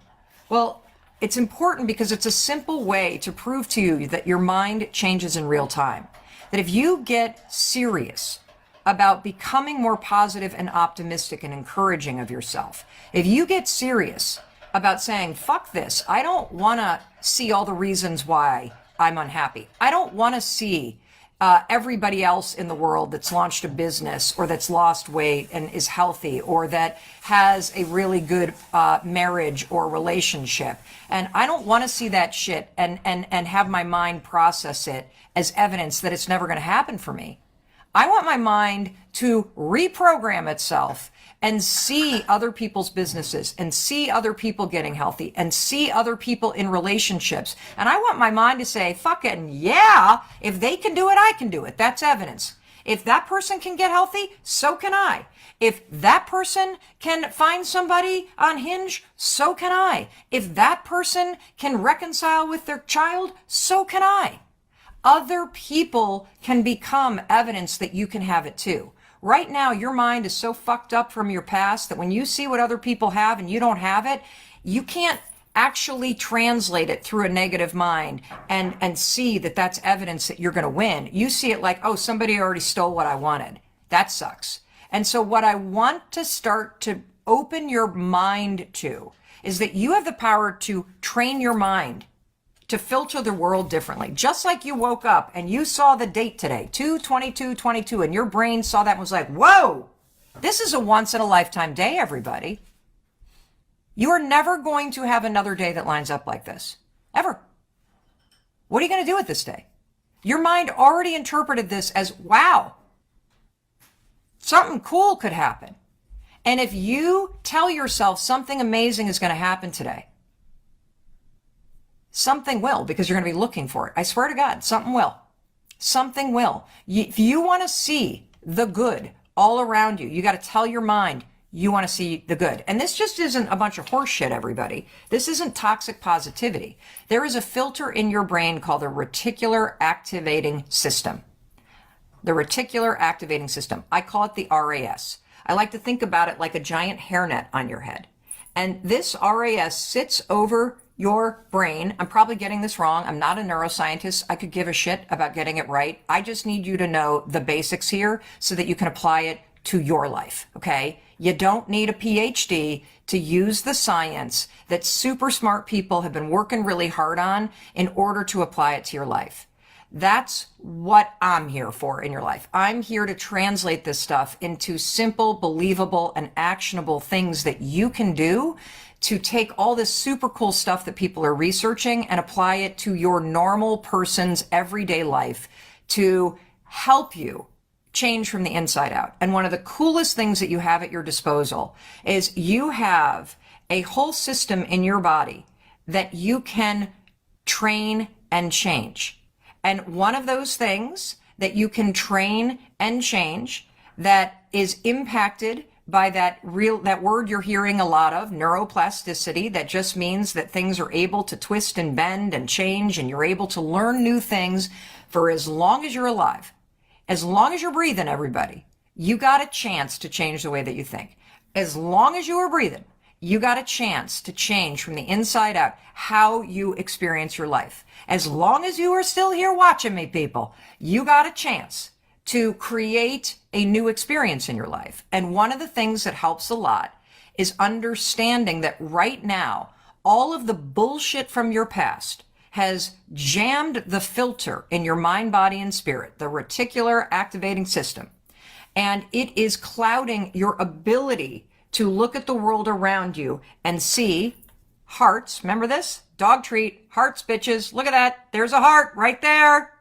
Well, it's important because it's a simple way to prove to you that your mind changes in real time. That if you get serious about becoming more positive and optimistic and encouraging of yourself, if you get serious about saying, fuck this, I don't want to see all the reasons why I'm unhappy. I don't want to see everybody else in the world that's launched a business or that's lost weight and is healthy or that has a really good marriage or relationship. And I don't want to see that shit and have my mind process it as evidence that it's never going to happen for me. I want my mind to reprogram itself and see other people's businesses and see other people getting healthy and see other people in relationships. And I want my mind to say, fucking yeah, if they can do it, I can do it. That's evidence. If that person can get healthy, so can I. If that person can find somebody on Hinge, so can I. If that person can reconcile with their child, so can I. Other people can become evidence that you can have it too. Right now, your mind is so fucked up from your past that when you see what other people have and you don't have it, you can't actually translate it through a negative mind and see that that's evidence that you're going to win. You see it like, oh, somebody already stole what I wanted. That sucks. And so what I want to start to open your mind to is that you have the power to train your mind to filter the world differently. Just like you woke up and you saw the date today, 2/22/22, and your brain saw that and was like, whoa, this is a once in a lifetime day, everybody. You are never going to have another day that lines up like this, ever. What are you going to do with this day? Your mind already interpreted this as, wow, something cool could happen. And if you tell yourself something amazing is going to happen today, something will, because you're going to be looking for it. I swear to God, something will. Something will. If you want to see the good all around you, you got to tell your mind you want to see the good. And this just isn't a bunch of horse shit, everybody. This isn't toxic positivity. There is a filter in your brain called the reticular activating system. The reticular activating system. I call it the RAS. I like to think about it like a giant hairnet on your head. And this RAS sits over your brain. I'm probably getting this wrong. I'm not a neuroscientist. I could give a shit about getting it right. I just need you to know the basics here so that you can apply it to your life, okay? You don't need a PhD to use the science that super smart people have been working really hard on in order to apply it to your life. That's what I'm here for in your life. I'm here to translate this stuff into simple, believable, and actionable things that you can do to take all this super cool stuff that people are researching and apply it to your normal person's everyday life to help you change from the inside out. And one of the coolest things that you have at your disposal is you have a whole system in your body that you can train and change. And one of those things that you can train and change that is impacted by that word you're hearing a lot of, neuroplasticity, that just means that things are able to twist and bend and change, and you're able to learn new things for as long as you're alive. As long as you're breathing, everybody, you got a chance to change the way that you think. As long as you are breathing, you got a chance to change from the inside out how you experience your life. As long as you are still here watching me, people, you got a chance to create a new experience in your life. And one of the things that helps a lot is understanding that right now, all of the bullshit from your past has jammed the filter in your mind, body, and spirit, the reticular activating system. And it is clouding your ability to look at the world around you and see hearts. Remember this? Dog treat, hearts, bitches. Look at that. There's a heart right there.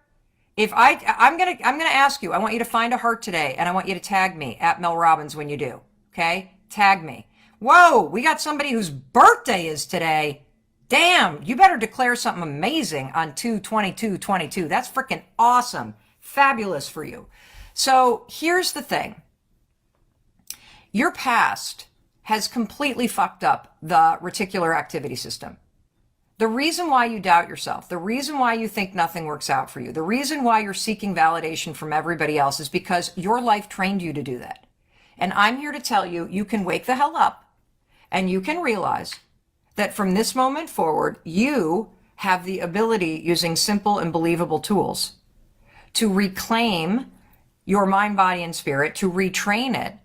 If I'm gonna ask you, I want you to find a heart today, and I want you to tag me at Mel Robbins when you do. Okay? Tag me. Whoa, we got somebody whose birthday is today. Damn, you better declare something amazing on 2/22/22. That's freaking awesome. Fabulous for you. So here's the thing. Your past has completely fucked up the reticular activity system. The reason why you doubt yourself, the reason why you think nothing works out for you, the reason why you're seeking validation from everybody else is because your life trained you to do that. And I'm here to tell you, you can wake the hell up and you can realize that from this moment forward, you have the ability, using simple and believable tools, to reclaim your mind, body, and spirit, to retrain it,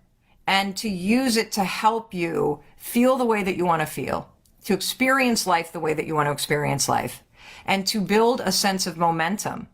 and to use it to help you feel the way that you want to feel, to experience life the way that you want to experience life, and to build a sense of momentum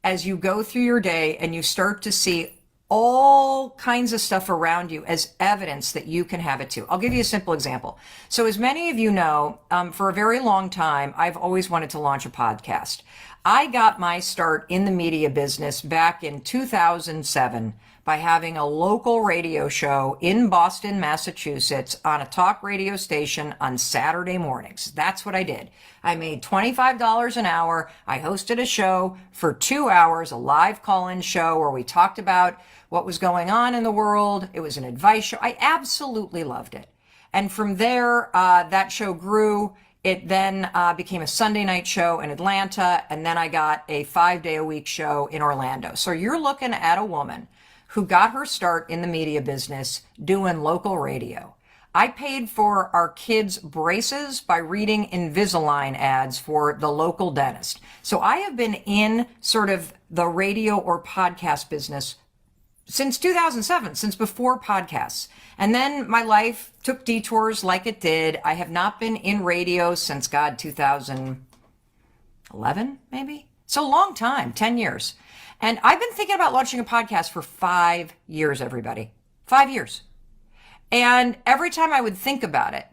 as you go through your day and you start to see all kinds of stuff around you as evidence that you can have it too. I'll give you a simple example. So as many of you know, for a very long time, I've always wanted to launch a podcast. I got my start in the media business back in 2007 by having a local radio show in Boston, Massachusetts on a talk radio station on Saturday mornings. That's what I did. I made $25 an hour. I hosted a show for 2 hours, a live call-in show where we talked about what was going on in the world. It was an advice show. I absolutely loved it. And from there, that show grew. It then became a Sunday night show in Atlanta, and then I got a 5-day-a-week show in Orlando. So you're looking at a woman who got her start in the media business doing local radio. I paid for our kids' braces by reading Invisalign ads for the local dentist. So I have been in sort of the radio or podcast business since 2007, since before podcasts. And then my life took detours like it did. I have not been in radio since, 2011, maybe? So a long time, 10 years. And I've been thinking about launching a podcast for 5 years, everybody. 5 years. And every time I would think about it,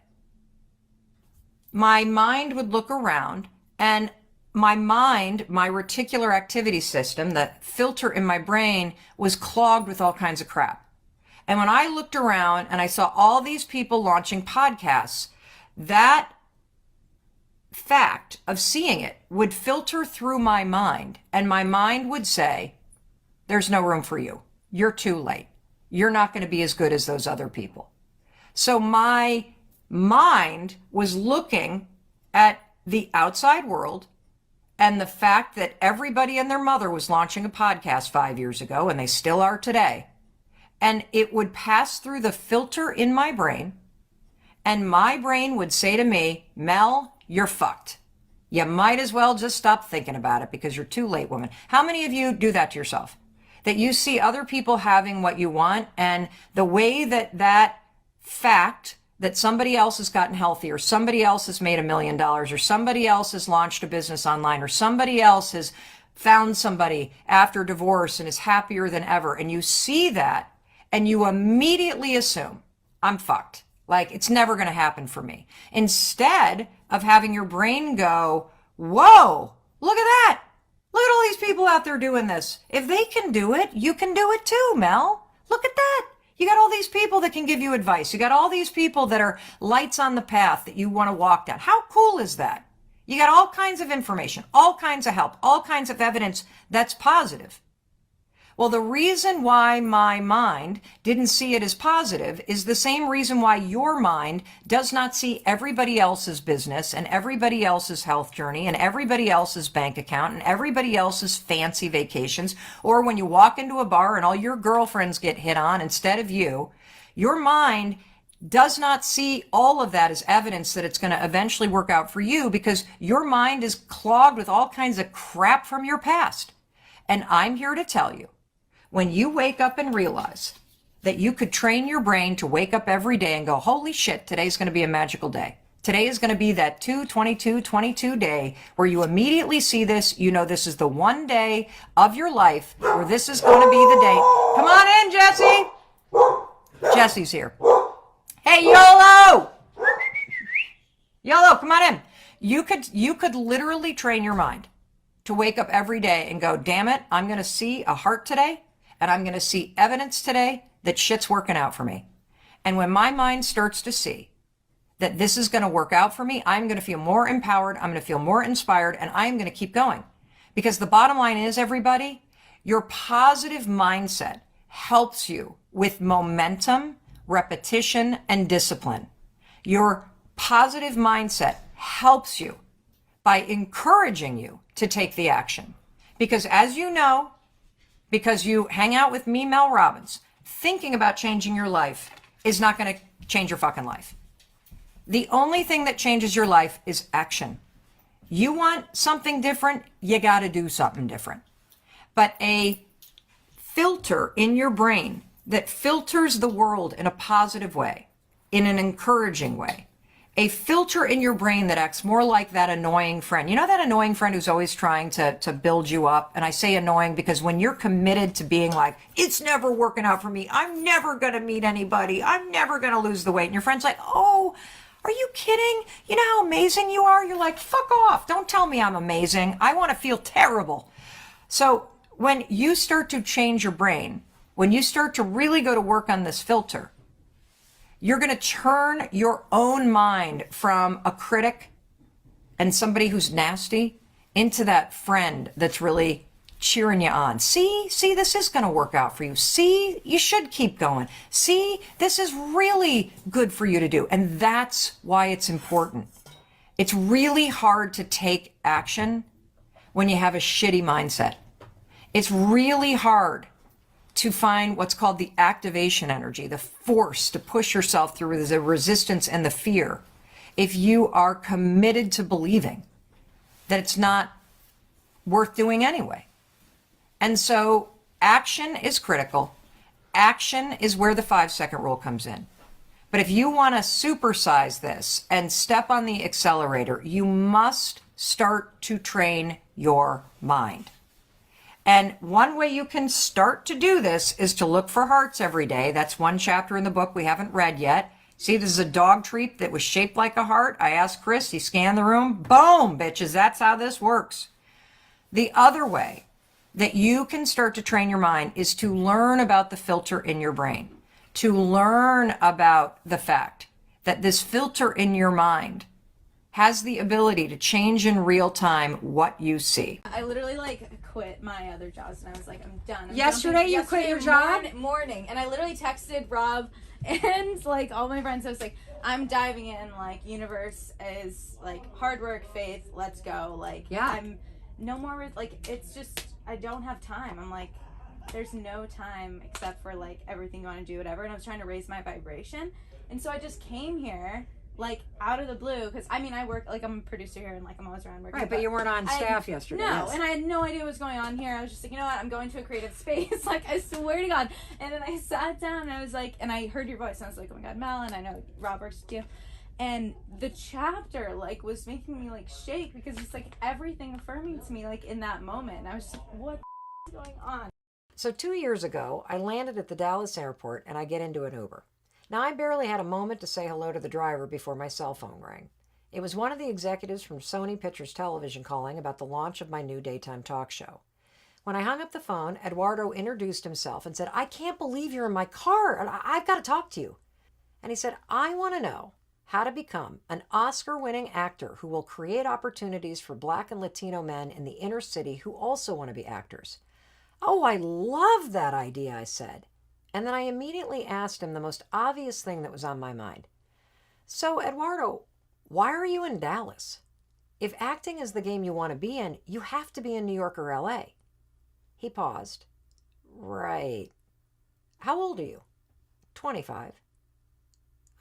my mind would look around, and my mind, my reticular activity system, the filter in my brain, was clogged with all kinds of crap. And when I looked around and I saw all these people launching podcasts, that fact of seeing it would filter through my mind, and my mind would say, there's no room for you. You're too late. You're not going to be as good as those other people. So my mind was looking at the outside world and the fact that everybody and their mother was launching a podcast 5 years ago, and they still are today. And it would pass through the filter in my brain, and my brain would say to me, Mel, you're fucked. You might as well just stop thinking about it because you're too late, woman. How many of you do that to yourself? That you see other people having what you want, and the way that fact that somebody else has gotten healthy, or somebody else has made $1 million, or somebody else has launched a business online, or somebody else has found somebody after divorce and is happier than ever, and you see that and you immediately assume, I'm fucked. Like, it's never going to happen for me. Instead of having your brain go, whoa, look at that. Look at all these people out there doing this. If they can do it, you can do it too, Mel. Look at that. You got all these people that can give you advice. You got all these people that are lights on the path that you want to walk down. How cool is that? You got all kinds of information, all kinds of help, all kinds of evidence that's positive. Well, the reason why my mind didn't see it as positive is the same reason why your mind does not see everybody else's business and everybody else's health journey and everybody else's bank account and everybody else's fancy vacations. Or when you walk into a bar and all your girlfriends get hit on instead of you, your mind does not see all of that as evidence that it's going to eventually work out for you, because your mind is clogged with all kinds of crap from your past. And I'm here to tell you, when you wake up and realize that you could train your brain to wake up every day and go, holy shit, today's going to be a magical day. Today is going to be that 2/22/22 day where you immediately see this. You know, this is the one day of your life where this is going to be the day. Come on in, Jesse. Jesse's here. Hey, YOLO! YOLO, come on in. You could literally train your mind to wake up every day and go, damn it, I'm going to see a heart today. And I'm going to see evidence today that shit's working out for me. And when my mind starts to see that this is going to work out for me, I'm going to feel more empowered. I'm going to feel more inspired, and I'm going to keep going. Because the bottom line is, everybody, your positive mindset helps you with momentum, repetition, and discipline. Your positive mindset helps you by encouraging you to take the action. Because as you know, because you hang out with me, Mel Robbins, thinking about changing your life is not going to change your fucking life. The only thing that changes your life is action. You want something different, you got to do something different. But a filter in your brain that filters the world in a positive way, in an encouraging way, a filter in your brain that acts more like that annoying friend. You know that annoying friend who's always trying to build you up? And I say annoying because when you're committed to being like, it's never working out for me, I'm never going to meet anybody, I'm never going to lose the weight. And your friend's like, oh, are you kidding? You know how amazing you are? You're like, fuck off. Don't tell me I'm amazing. I want to feel terrible. So when you start to change your brain, when you start to really go to work on this filter, you're going to turn your own mind from a critic and somebody who's nasty into that friend that's really cheering you on. See, this is going to work out for you. See, you should keep going. See, this is really good for you to do. And that's why it's important. It's really hard to take action when you have a shitty mindset. It's really hard to find what's called the activation energy, the force to push yourself through the resistance and the fear, if you are committed to believing that it's not worth doing anyway. And so action is critical. Action is where the 5-second rule comes in. But if you want to supersize this and step on the accelerator, you must start to train your mind. And one way you can start to do this is to look for hearts every day. That's one chapter in the book we haven't read yet. See, this is a dog treat that was shaped like a heart. I asked Chris, he scanned the room. Boom, bitches, that's how this works. The other way that you can start to train your mind is to learn about the filter in your brain, to learn about the fact that this filter in your mind has the ability to change in real time what you see. I literally quit my other jobs and I was like, I'm done. Yesterday you quit your job? Morning. And I literally texted Rob and all my friends. I was like, I'm diving in, universe is hard work, faith, let's go. Yeah. I'm no more it's just, I don't have time. I'm like, there's no time except for everything you want to do, whatever. And I was trying to raise my vibration. And so I just came here out of the blue, because I work, I'm a producer here and I'm always around working. Right, but you weren't on staff yesterday. No, yes. And I had no idea what was going on here. I was just like, you know what, I'm going to a creative space. I swear to God. And then I sat down and I was like, and I heard your voice and I was like, oh my God, Mel, and I know Rob works with you. And the chapter was making me shake, because it's everything affirming to me in that moment. And I was just like, what is going on? So 2 years ago, I landed at the Dallas airport and I get into an Uber. Now, I barely had a moment to say hello to the driver before my cell phone rang. It was one of the executives from Sony Pictures Television calling about the launch of my new daytime talk show. When I hung up the phone, Eduardo introduced himself and said, I can't believe you're in my car. I've got to talk to you. And he said, I want to know how to become an Oscar-winning actor who will create opportunities for Black and Latino men in the inner city who also want to be actors. Oh, I love that idea, I said. And then I immediately asked him the most obvious thing that was on my mind. So, Eduardo, why are you in Dallas? If acting is the game you want to be in, you have to be in New York or LA. He paused. Right. How old are you? 25.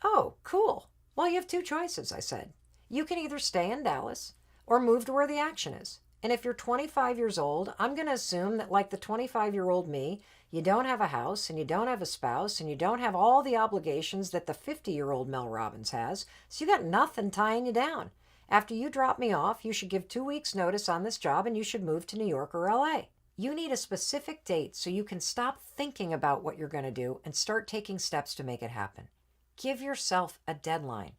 Oh, cool. Well, you have two choices, I said. You can either stay in Dallas or move to where the action is. And if you're 25 years old, I'm going to assume that, like the 25-year-old me, you don't have a house and you don't have a spouse and you don't have all the obligations that the 50-year-old Mel Robbins has. So you got nothing tying you down. After you drop me off, you should give 2 weeks' notice on this job and you should move to New York or LA. You need a specific date so you can stop thinking about what you're going to do and start taking steps to make it happen. Give yourself a deadline.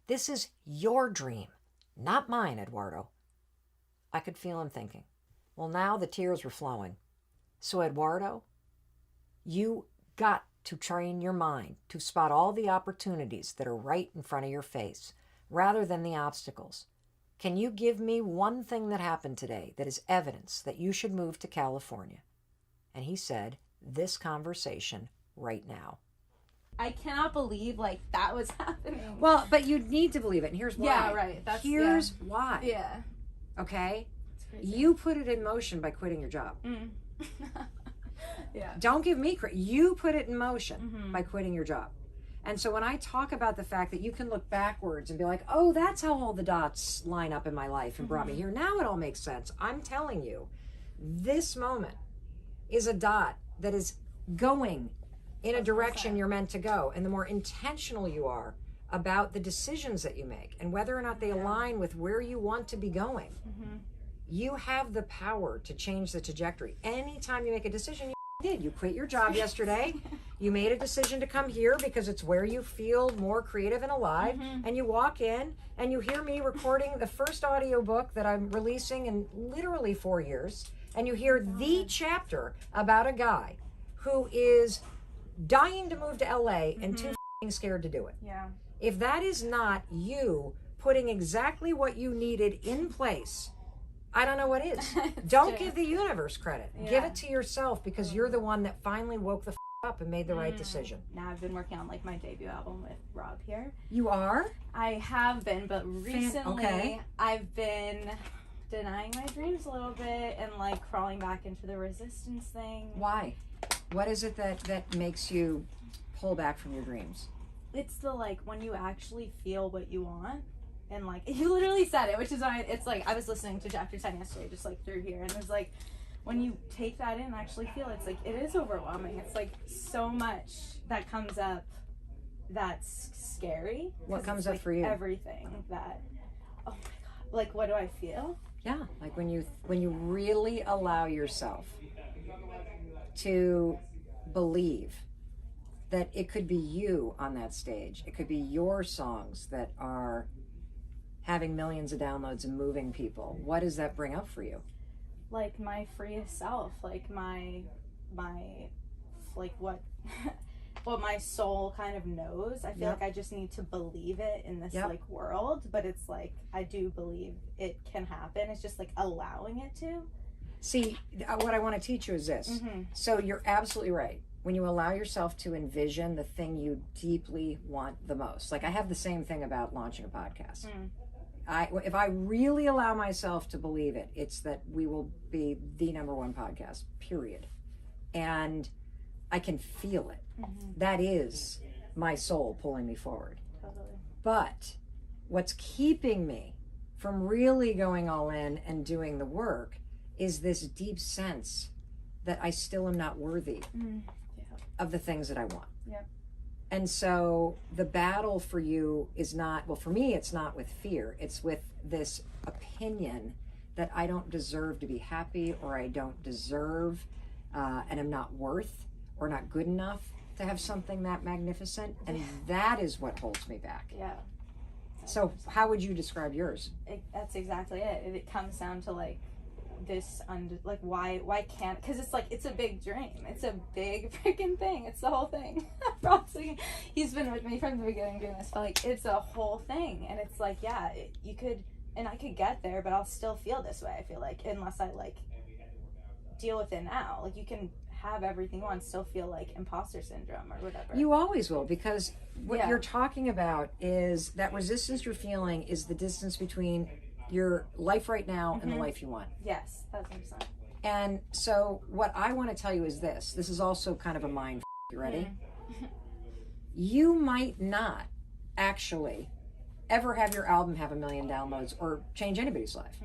This is your dream, not mine, Eduardo. I could feel him thinking. Well, now the tears were flowing. So, Eduardo, you got to train your mind to spot all the opportunities that are right in front of your face, rather than the obstacles. Can you give me one thing that happened today that is evidence that you should move to California? And he said, this conversation right now. I cannot believe like that was happening. Well, but you need to believe it, and here's why. Yeah, right. Here's why. Yeah. Okay? It's crazy. You put it in motion by quitting your job. Yeah. Don't give me credit. You put it in motion by quitting your job. And so when I talk about the fact that you can look backwards and be like, oh, that's how all the dots line up in my life and brought me here. Now it all makes sense. I'm telling you, this moment is a dot that is going in a direction you're meant to go. And the more intentional you are about the decisions that you make and whether or not they align with where you want to be going, you have the power to change the trajectory. Anytime you make a decision, you did. You quit your job yesterday. You made a decision to come here because it's where you feel more creative and alive. And you walk in and you hear me recording the first audiobook that I'm releasing in literally 4 years. And you hear the chapter about a guy who is dying to move to LA and too scared to do it. Yeah. If that is not you putting exactly what you needed in place, I don't know what is. Don't give the universe credit. Yeah. Give it to yourself, because you're the one that finally woke the up and made the right decision. Now I've been working on like my debut album with Rob here. You are? I have been, but recently okay. I've been denying my dreams a little bit and like crawling back into the resistance thing. Why? What is it that makes you pull back from your dreams? It's the like when you actually feel what you want, and like you literally said it, which is why it's like I was listening to Chapter 10 yesterday, just like through here, and it was like when you take that in and actually feel it, it's like it is overwhelming. It's like so much that comes up that's scary. What comes it's, up like, for you? Everything that, oh my god, like what do I feel? Yeah, like when you really allow yourself to believe that it could be you on that stage. It could be your songs that are having millions of downloads and moving people. What does that bring up for you? Like my freest self, like my like what what my soul kind of knows. I feel like I just need to believe it in this like world, but it's like I do believe it can happen. It's just like allowing it to. See, what I want to teach you is this. So you're absolutely right. When you allow yourself to envision the thing you deeply want the most. Like I have the same thing about launching a podcast. If I really allow myself to believe it, it's that we will be the #1 podcast, period. And I can feel it. That is my soul pulling me forward. Totally. But what's keeping me from really going all in and doing the work is this deep sense that I still am not worthy of the things that I want. Yep. And so the battle for you is not, well, for me, it's not with fear. It's with this opinion that I don't deserve to be happy, or I don't deserve and I'm not worth or not good enough to have something that magnificent. And that is what holds me back. Yeah. So how would you describe yours? That's exactly it. It comes down to like this like why can't, because it's like it's a big dream, it's a big freaking thing, it's the whole thing. He's been with me from the beginning doing this, but like it's a whole thing, and it's like you could, and I could get there, but I'll still feel this way. I feel like unless I like deal with it now. Like, you can have everything you want, still feel like imposter syndrome or whatever. You always will, because what Yeah. you're talking about is that resistance you're feeling is the distance between your life right now and the life you want. Yes, 1,000%. And so what I want to tell you is this. This is also kind of a mind. You ready? You might not actually ever have your album have 1 million downloads or change anybody's life.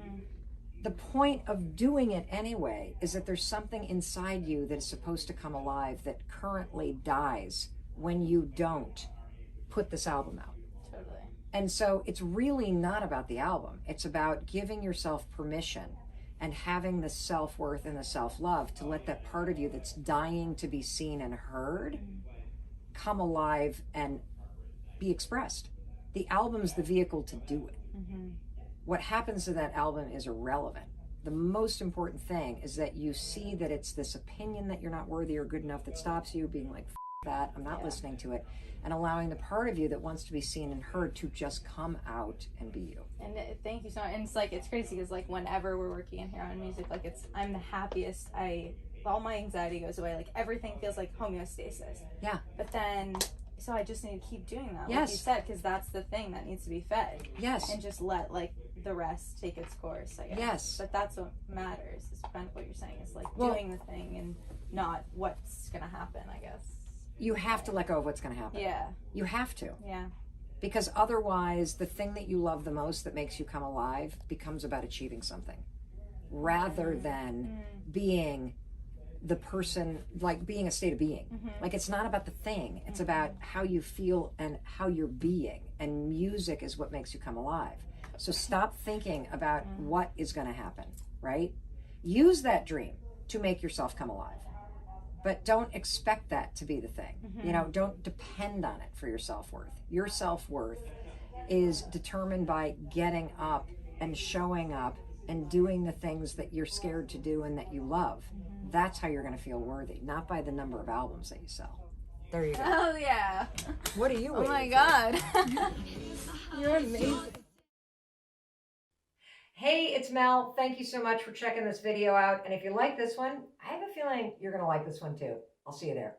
The point of doing it anyway is that there's something inside you that is supposed to come alive that currently dies when you don't put this album out. Totally. And so it's really not about the album. It's about giving yourself permission and having the self-worth and the self-love to let that part of you that's dying to be seen and heard come alive and be expressed. The album's the vehicle to do it. What happens to that album is irrelevant. The most important thing is that you see that it's this opinion that you're not worthy or good enough that stops you being like, that, I'm not listening to it, and allowing the part of you that wants to be seen and heard to just come out and be you. And thank you so much. And it's like, it's crazy because like whenever we're working in here on music, like I'm the happiest. All my anxiety goes away. Like everything feels like homeostasis. Yeah. But then, so I just need to keep doing that, like Yes. you said, because that's the thing that needs to be fed. Yes. And just let like the rest take its course, I guess. Yes. But that's what matters, is kind of what you're saying, is like Well, doing the thing and not what's gonna happen, I guess. You have to let go of what's going to happen. Yeah. You have to. Yeah. Because otherwise, the thing that you love the most that makes you come alive becomes about achieving something rather than being the person, like being a state of being. Like it's not about the thing, it's about how you feel and how you're being. And music is what makes you come alive. So stop thinking about what is going to happen, right? Use that dream to make yourself come alive. But don't expect that to be the thing. You know, don't depend on it for your self-worth. Your self-worth is determined by getting up and showing up and doing the things that you're scared to do and that you love. That's how you're going to feel worthy, not by the number of albums that you sell. There you go. Oh yeah. What are you Oh my waiting god. for? You're amazing. Hey, it's Mel. Thank you so much for checking this video out. And if you like this one, I have a feeling you're going to like this one too. I'll see you there.